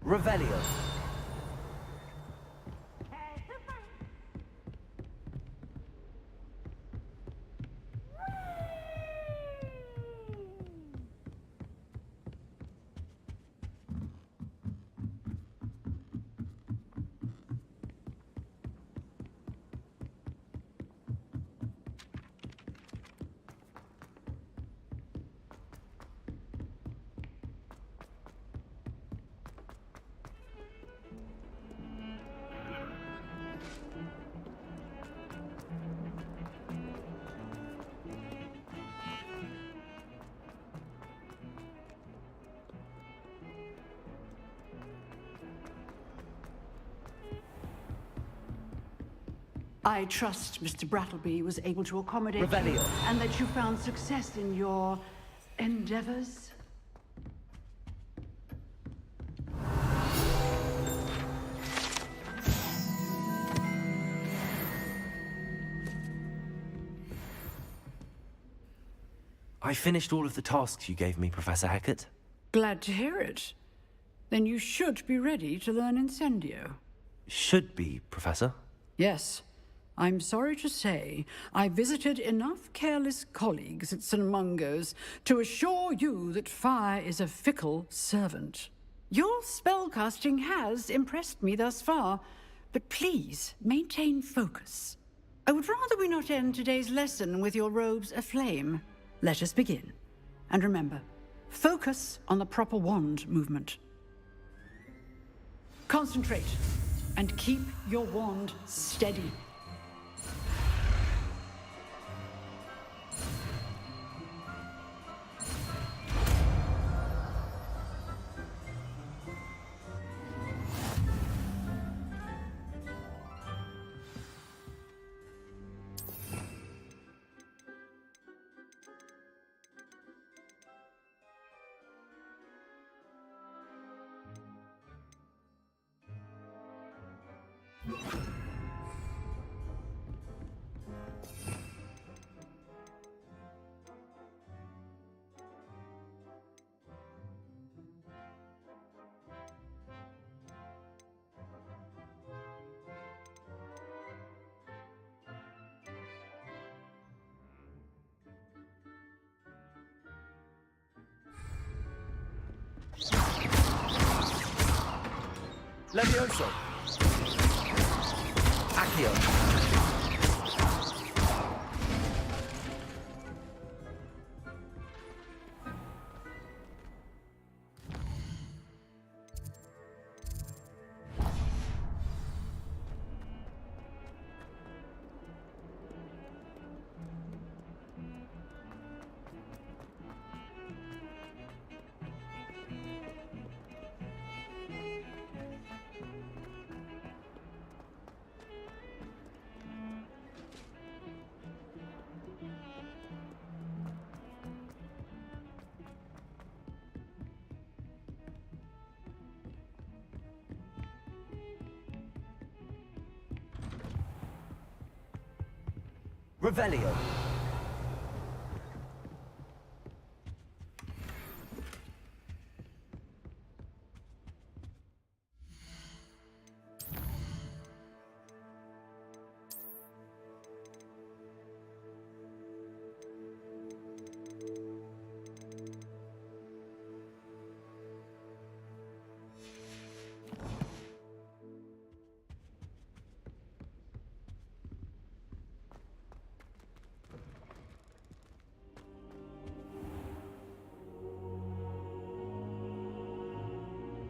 Revelio. I trust Mr. Brattleby was able to accommodate Revelio. you and that you found success in your endeavors. I finished all of the tasks you gave me, Professor Hackett. Glad to hear it. Then you should be ready to learn Incendio. Should be, Professor. Yes. I'm sorry to say, I visited enough careless colleagues at St. Mungo's to assure you that fire is a fickle servant. Your spellcasting has impressed me thus far, but please maintain focus. I would rather we not end today's lesson with your robes aflame. Let us begin. And remember, focus on the proper wand movement. Concentrate and keep your wand steady. Levioso. Accio. Revelio.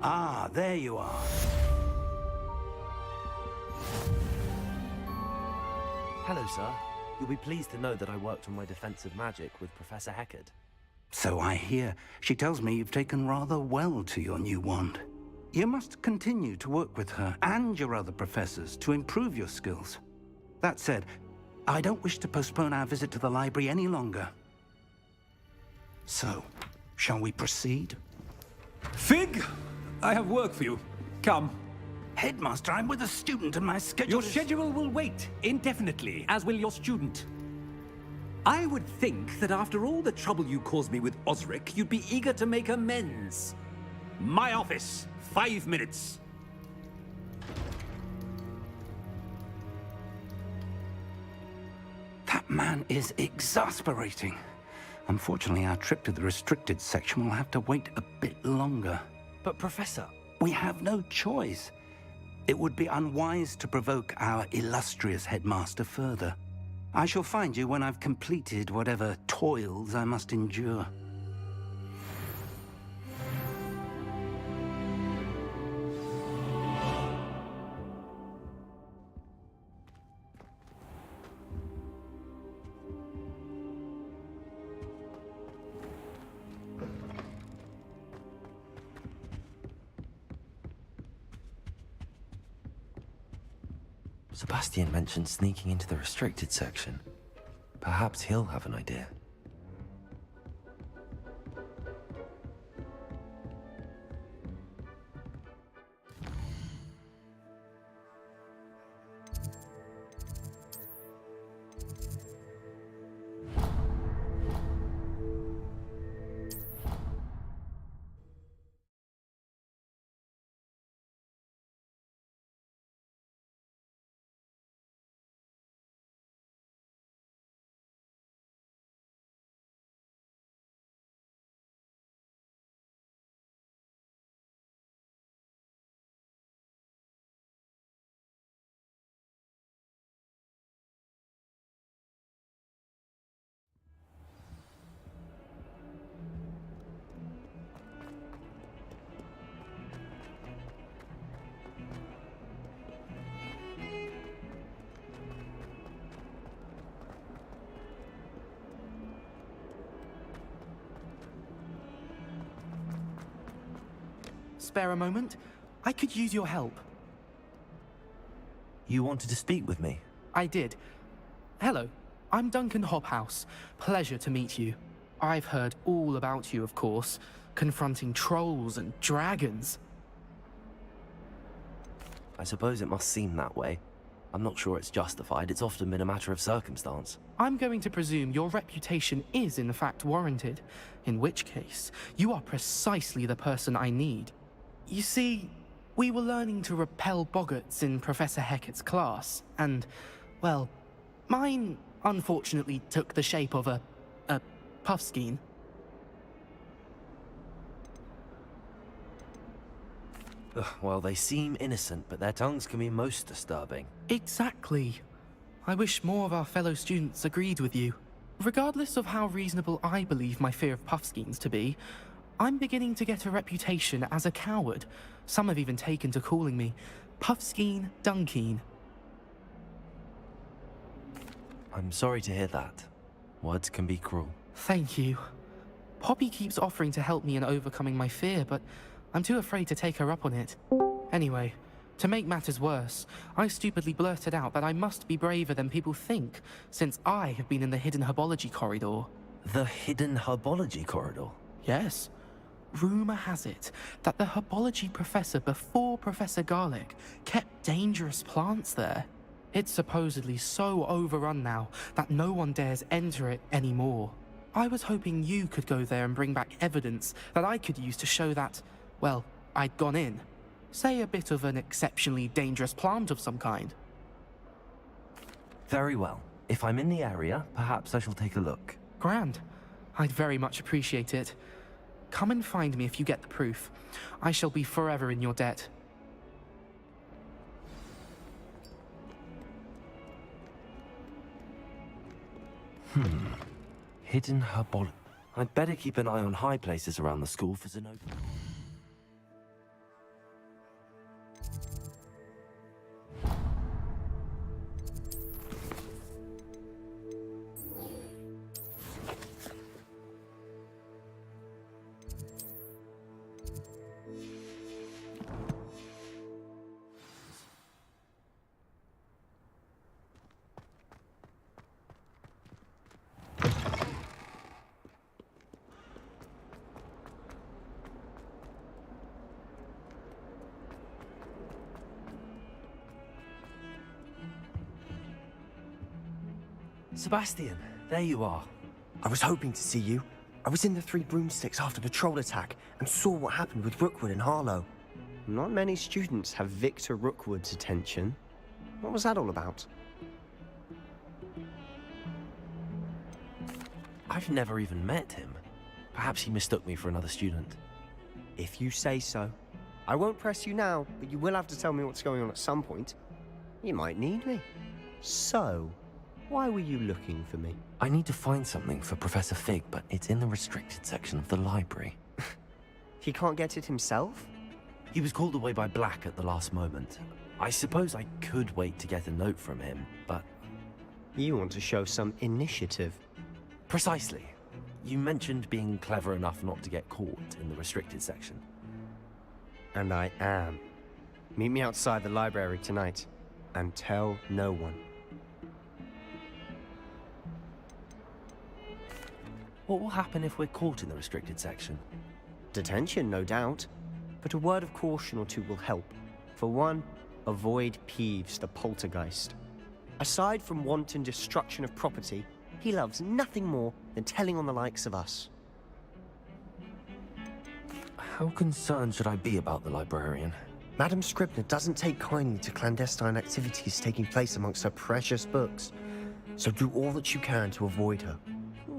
Ah, there you are. Hello, sir. You'll be pleased to know that I worked on my defensive magic with Professor Heckard. So I hear. She tells me you've taken rather well to your new wand. You must continue to work with her and your other professors to improve your skills. That said, I don't wish to postpone our visit to the library any longer. So, shall we proceed? Fig, I have work for you. Come. Headmaster, I'm with a student and my schedule Your schedule will wait indefinitely, as will your student. I would think that after all the trouble you caused me with Osric, you'd be eager to make amends. My office, 5 minutes. That man is exasperating. Unfortunately, our trip to the restricted section will have to wait a bit longer. But, Professor... We have no choice. It would be unwise to provoke our illustrious headmaster further. I shall find you when I've completed whatever toils I must endure. Sebastian mentioned sneaking into the restricted section. Perhaps he'll have an idea. Spare a moment? I could use your help. You wanted to speak with me? I did. Hello, I'm Duncan Hobhouse. Pleasure to meet you. I've heard all about you, of course, confronting trolls and dragons. I suppose it must seem that way. I'm not sure it's justified. It's often been a matter of circumstance. I'm going to presume your reputation is in fact warranted, in which case, you are precisely the person I need. You see, we were learning to repel boggarts in Professor Heckard's class, and, well, mine unfortunately took the shape of a puffskein. Well, they seem innocent, but their tongues can be most disturbing. Exactly. I wish more of our fellow students agreed with you. Regardless of how reasonable I believe my fear of puffskeins to be, I'm beginning to get a reputation as a coward. Some have even taken to calling me Puffskein Dunkeen. I'm sorry to hear that. Words can be cruel. Thank you. Poppy keeps offering to help me in overcoming my fear, but I'm too afraid to take her up on it. Anyway, to make matters worse, I stupidly blurted out that I must be braver than people think, since I have been in the hidden herbology corridor. The hidden herbology corridor? Yes. Rumor has it that the herbology professor before Professor Garlic kept dangerous plants there. It's supposedly so overrun now that no one dares enter it anymore. I was hoping you could go there and bring back evidence that I could use to show that, well, I'd gone in. Say a bit of an exceptionally dangerous plant of some kind. Very well. If I'm in the area, perhaps I shall take a look. Grand. I'd very much appreciate it. Come and find me if you get the proof. I shall be forever in your debt. Hidden herbol... I'd better keep an eye on high places around the school for Zenobia. Sebastian, there you are. I was hoping to see you. I was in the Three Broomsticks after the troll attack and saw what happened with Rookwood and Harlow. Not many students have Victor Rookwood's attention. What was that all about? I've never even met him. Perhaps he mistook me for another student. If you say so. I won't press you now, but you will have to tell me what's going on at some point. You might need me. So, why were you looking for me? I need to find something for Professor Fig, but it's in the restricted section of the library. He can't get it himself? He was called away by Black at the last moment. I suppose I could wait to get a note from him, but... You want to show some initiative. Precisely. You mentioned being clever enough not to get caught in the restricted section. And I am. Meet me outside the library tonight, and tell no one. What will happen if we're caught in the restricted section? Detention, no doubt. But a word of caution or two will help. For one, avoid Peeves, the poltergeist. Aside from wanton destruction of property, he loves nothing more than telling on the likes of us. How concerned should I be about the librarian? Madam Scribner doesn't take kindly to clandestine activities taking place amongst her precious books, so do all that you can to avoid her.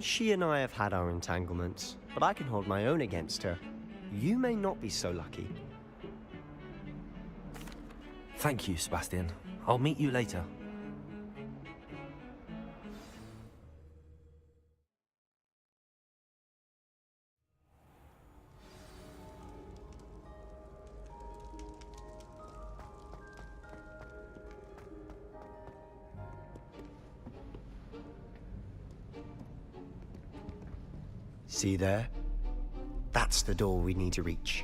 She and I have had our entanglements, but I can hold my own against her. You may not be so lucky. Thank you, Sebastian. I'll meet you later. See there? That's the door we need to reach.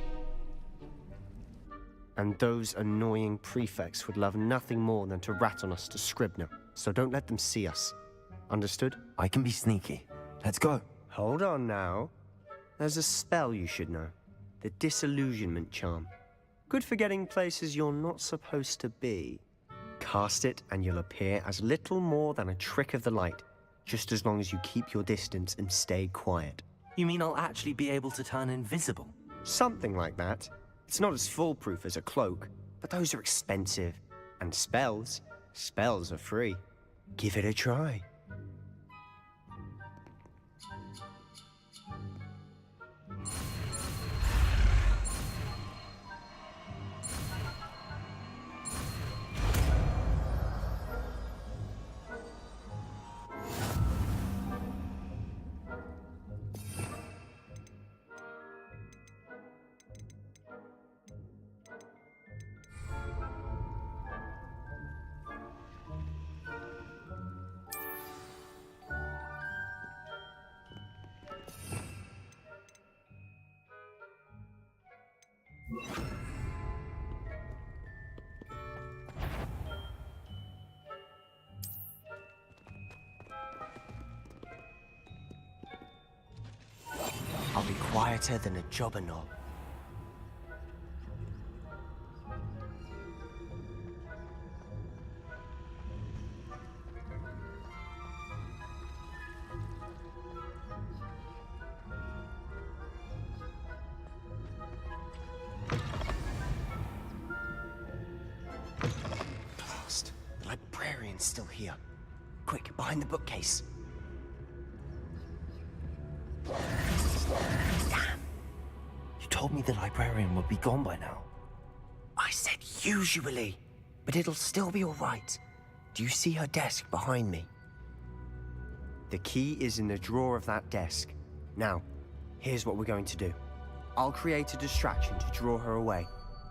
And those annoying prefects would love nothing more than to rat on us to Scribner, so don't let them see us. Understood? I can be sneaky. Let's go. Hold on now. There's a spell you should know. The Disillusionment Charm. Good for getting places you're not supposed to be. Cast it and you'll appear as little more than a trick of the light, just as long as you keep your distance and stay quiet. You mean I'll actually be able to turn invisible? Something like that. It's not as foolproof as a cloak, but those are expensive. And spells are free. Give it a try. I'll be quieter than a jobber knob. librarian's still here. Quick, behind the bookcase. Damn. You told me the librarian would be gone by now. I said usually, but it'll still be all right. Do you see her desk behind me? The key is in the drawer of that desk. Now, here's what we're going to do. I'll create a distraction to draw her away.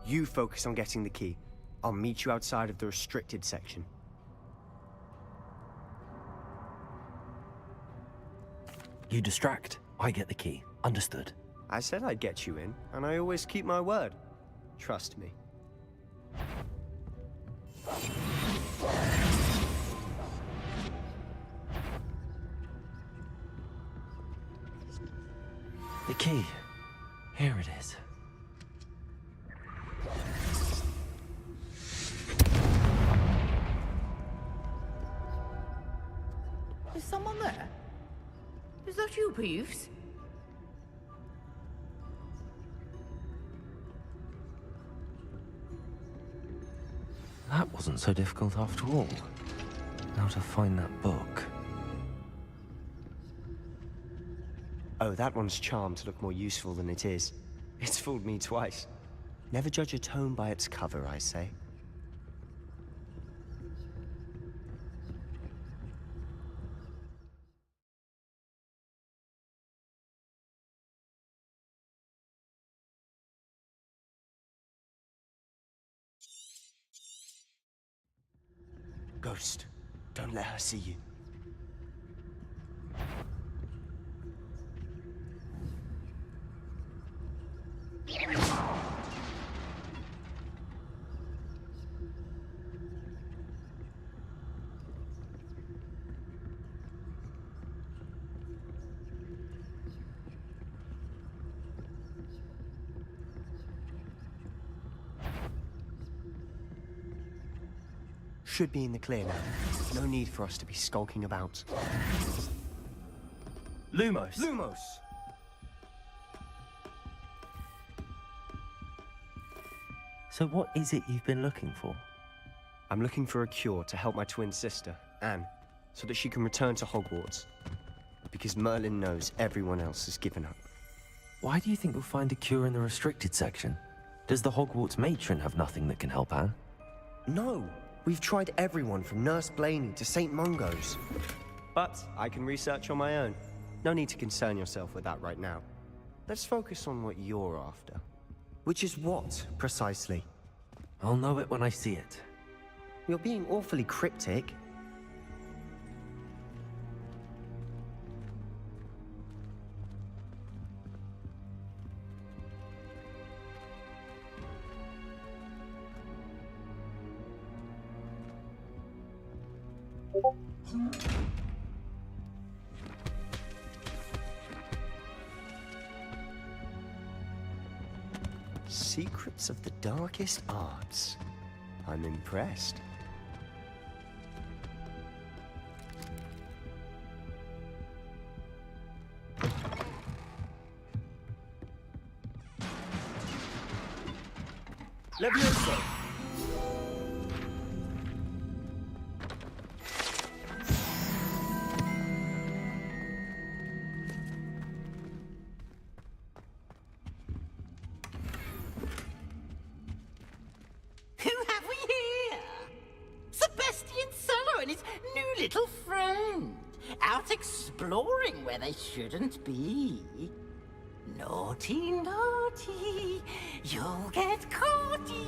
You focus on getting the key. I'll meet you outside of the restricted section. You distract, I get the key. Understood. I said I'd get you in, and I always keep my word. Trust me. The key. Here it is. Is someone there? Is that you, Peeves? That wasn't so difficult after all. Now to find that book. Oh, that one's charmed to look more useful than it is. It's fooled me twice. Never judge a tome by its cover, I say. Ghost, don't let her see you. Should be in the clear now. No need for us to be skulking about. Lumos! Lumos! So what is it you've been looking for? I'm looking for a cure to help my twin sister, Anne, so that she can return to Hogwarts. Because Merlin knows everyone else has given up. Why do you think we'll find a cure in the restricted section? Does the Hogwarts matron have nothing that can help Anne? No! We've tried everyone from Nurse Blaney to St. Mungo's. But I can research on my own. No need to concern yourself with that right now. Let's focus on what you're after. Which is what, precisely? I'll know it when I see it. You're being awfully cryptic. Secrets of the darkest arts. I'm impressed. Levioso! Who have we here? Sebastian Solo and his new little friend. Out exploring where they shouldn't be. Naughty, naughty. You'll get caughty.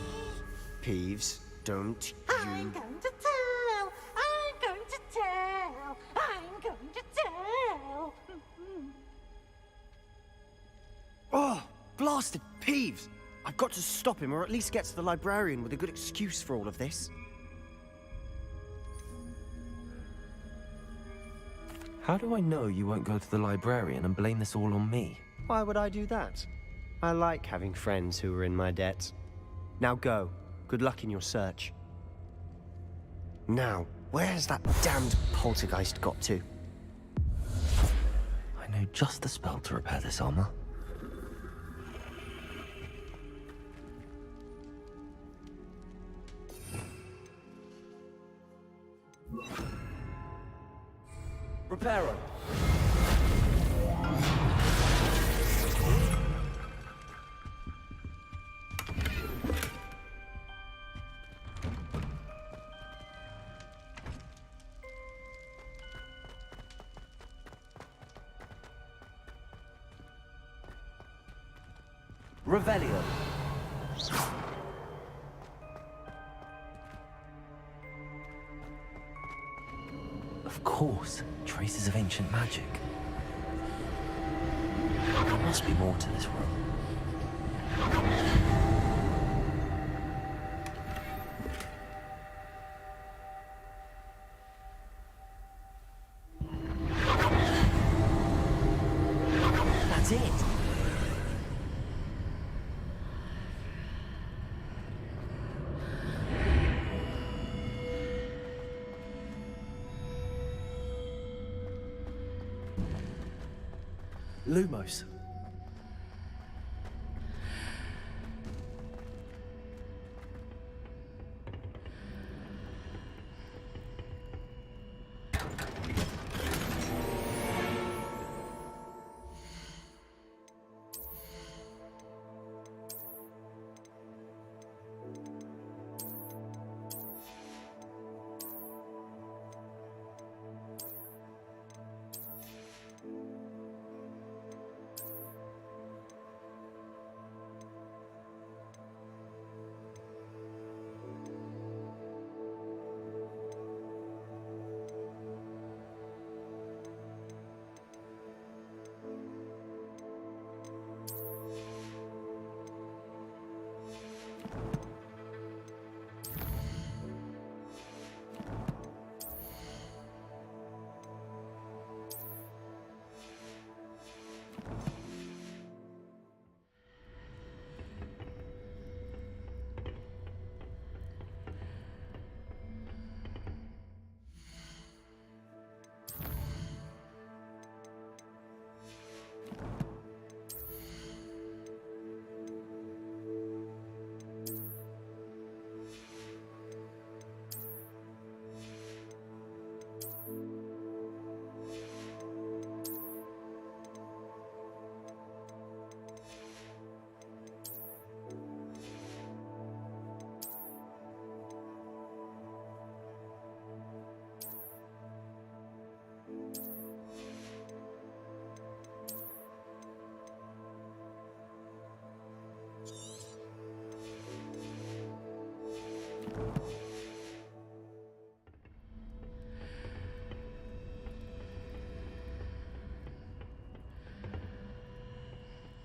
Peeves, don't I'm going to tell. I'm going to tell. I'm going to tell. Oh, blasted Peeves! I've got to stop him, or at least get to the librarian with a good excuse for all of this. How do I know you won't go to the librarian and blame this all on me? Why would I do that? I like having friends who are in my debt. Now go. Good luck in your search. Now, where's that damned poltergeist got to? I know just the spell to repair this armor. Reparo. Revelio. Of course, traces of ancient magic. There must be more to this room. That's it. Lumos.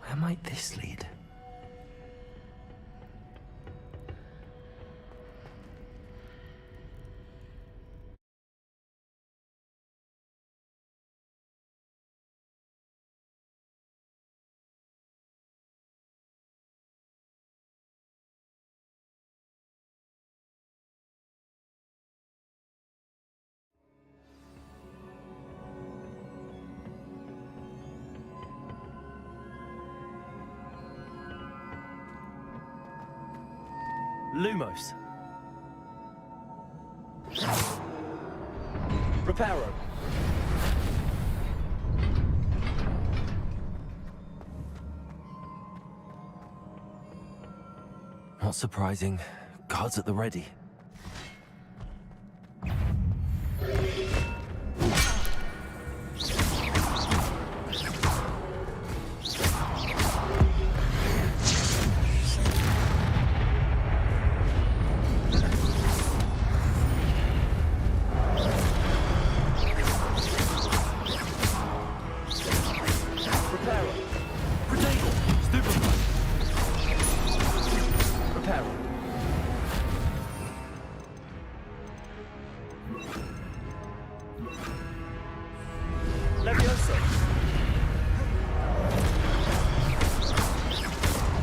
Where might this lead? Lumos. Reparo. Not surprising. Guards at the ready. Levioso.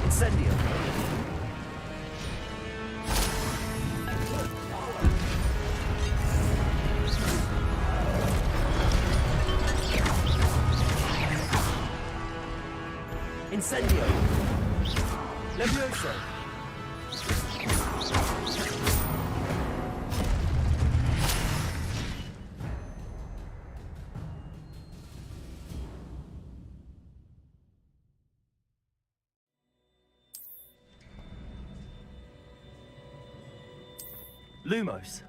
Incendio. Incendio. Levioso. Lumos.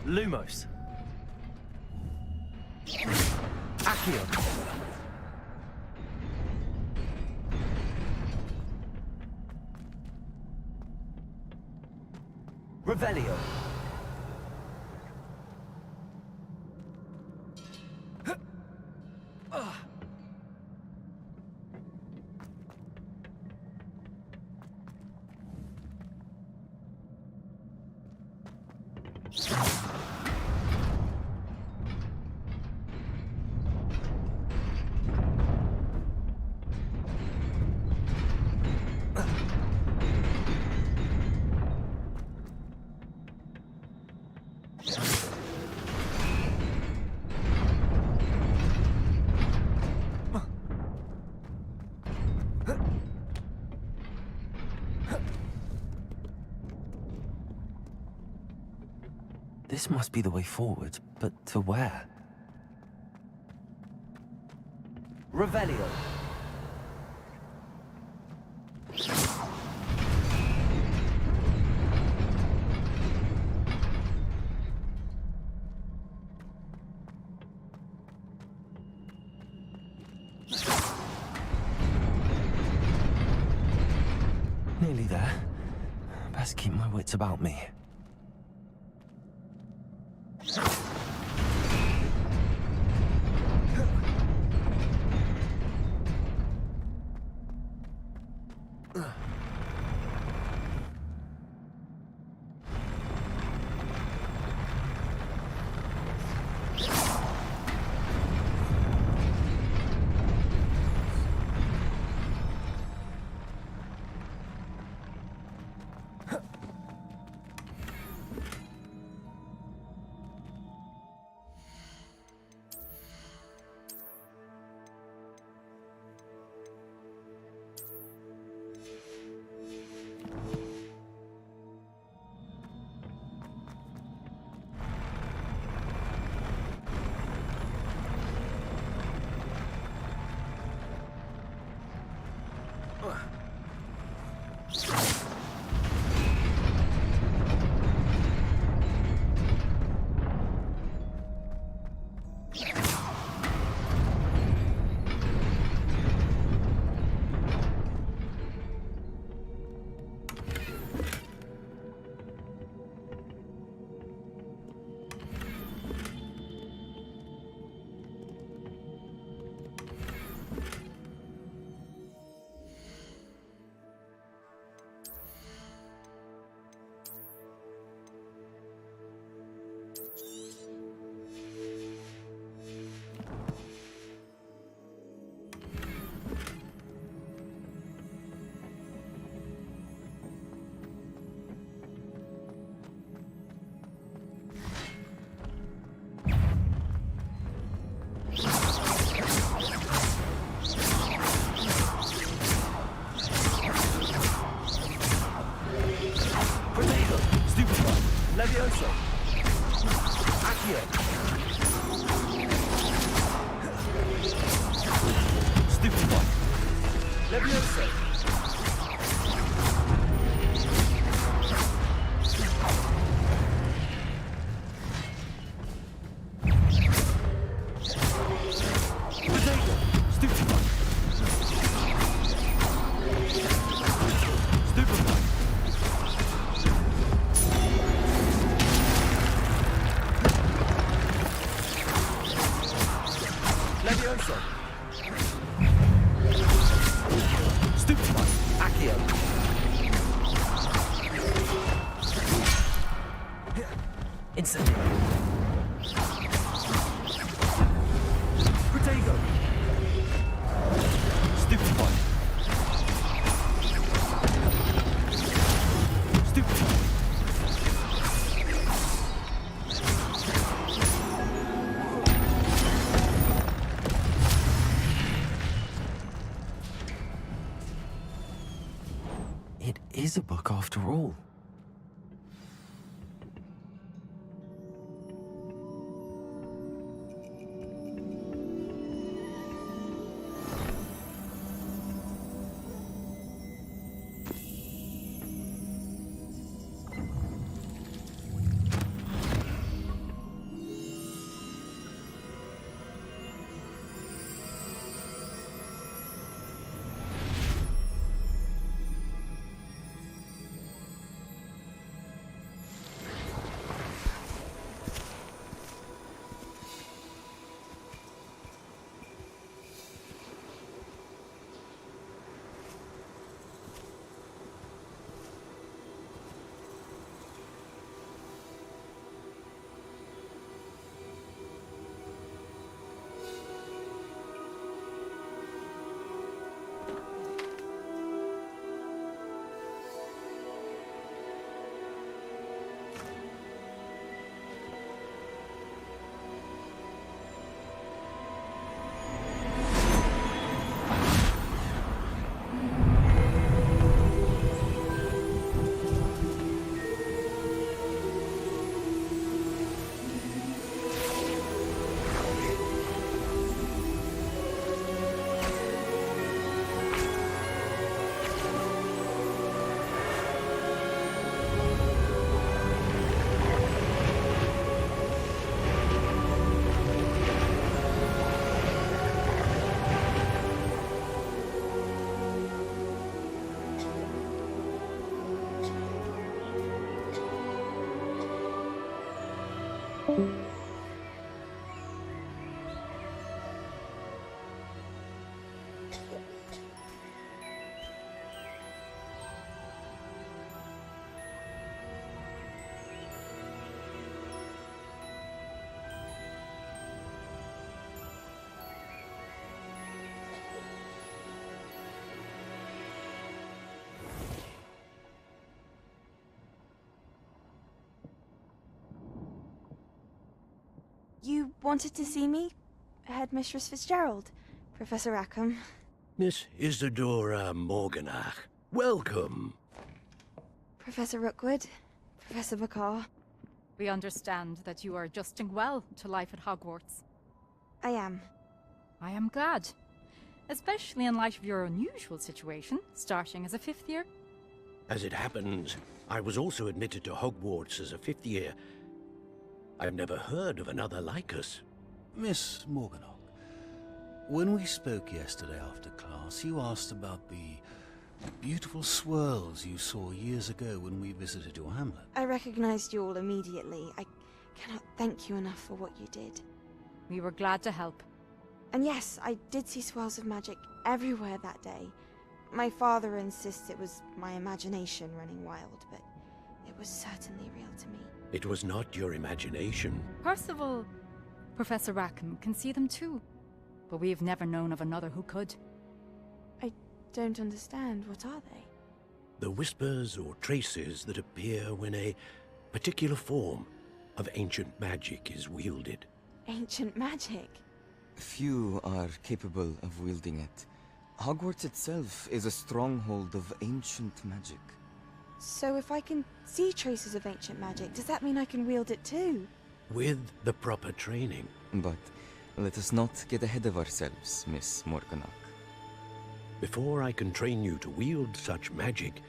Lumos. Accio. Revelio. This must be the way forward, but to where? Revelio. Nearly there. Best keep my wits about me. Levioso. Accio. Stupid one. Levioso. Potato. Stupid one. Stupid one. Levioso. Stupid one. It is a book after all. You wanted to see me? Headmistress Fitzgerald, Professor Rackham. Miss Isadora Morganach, welcome. Professor Rookwood, Professor Bakar. We understand that you are adjusting well to life at Hogwarts. I am. I am glad. Especially in light of your unusual situation, starting as a 5th year. As it happens, I was also admitted to Hogwarts as a 5th year. I've never heard of another like us. Miss Morganach, when we spoke yesterday after class, you asked about the beautiful swirls you saw years ago when we visited your hamlet. I recognized you all immediately. I cannot thank you enough for what you did. We were glad to help. And yes, I did see swirls of magic everywhere that day. My father insists it was my imagination running wild, but it was certainly real to me. It was not your imagination. Percival, Professor Rackham can see them too. But we have never known of another who could. I don't understand. What are they? The whispers or traces that appear when a particular form of ancient magic is wielded. Ancient magic? Few are capable of wielding it. Hogwarts itself is a stronghold of ancient magic. So if I can see traces of ancient magic, does that mean I can wield it too? With the proper training. But let us not get ahead of ourselves, Miss Morganach. Before I can train you to wield such magic,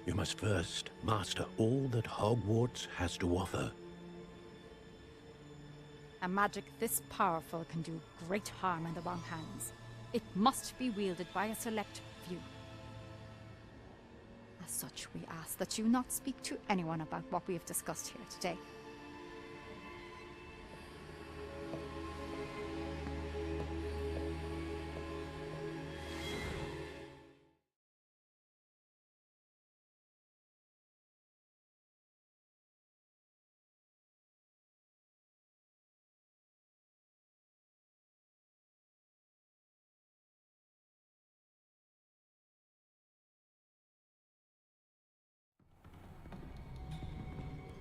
you must first master all that Hogwarts has to offer. A magic this powerful can do great harm in the wrong hands. It must be wielded by a select few. As such, we ask that you not speak to anyone about what we have discussed here today.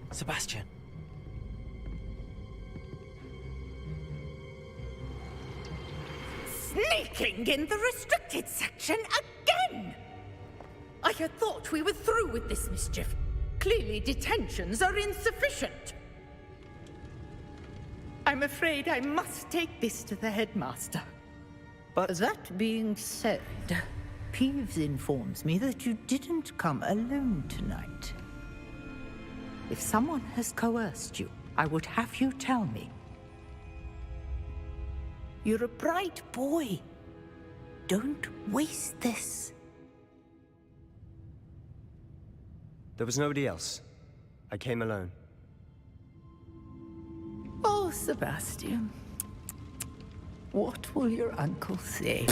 Sebastian. Sneaking in the restricted section again! I had thought we were through with this mischief. Clearly detentions are insufficient. I'm afraid I must take this to the headmaster. But that being said, Peeves informs me that you didn't come alone tonight. If someone has coerced you, I would have you tell me. You're a bright boy. Don't waste this. There was nobody else. I came alone. Oh, Sebastian. What will your uncle say?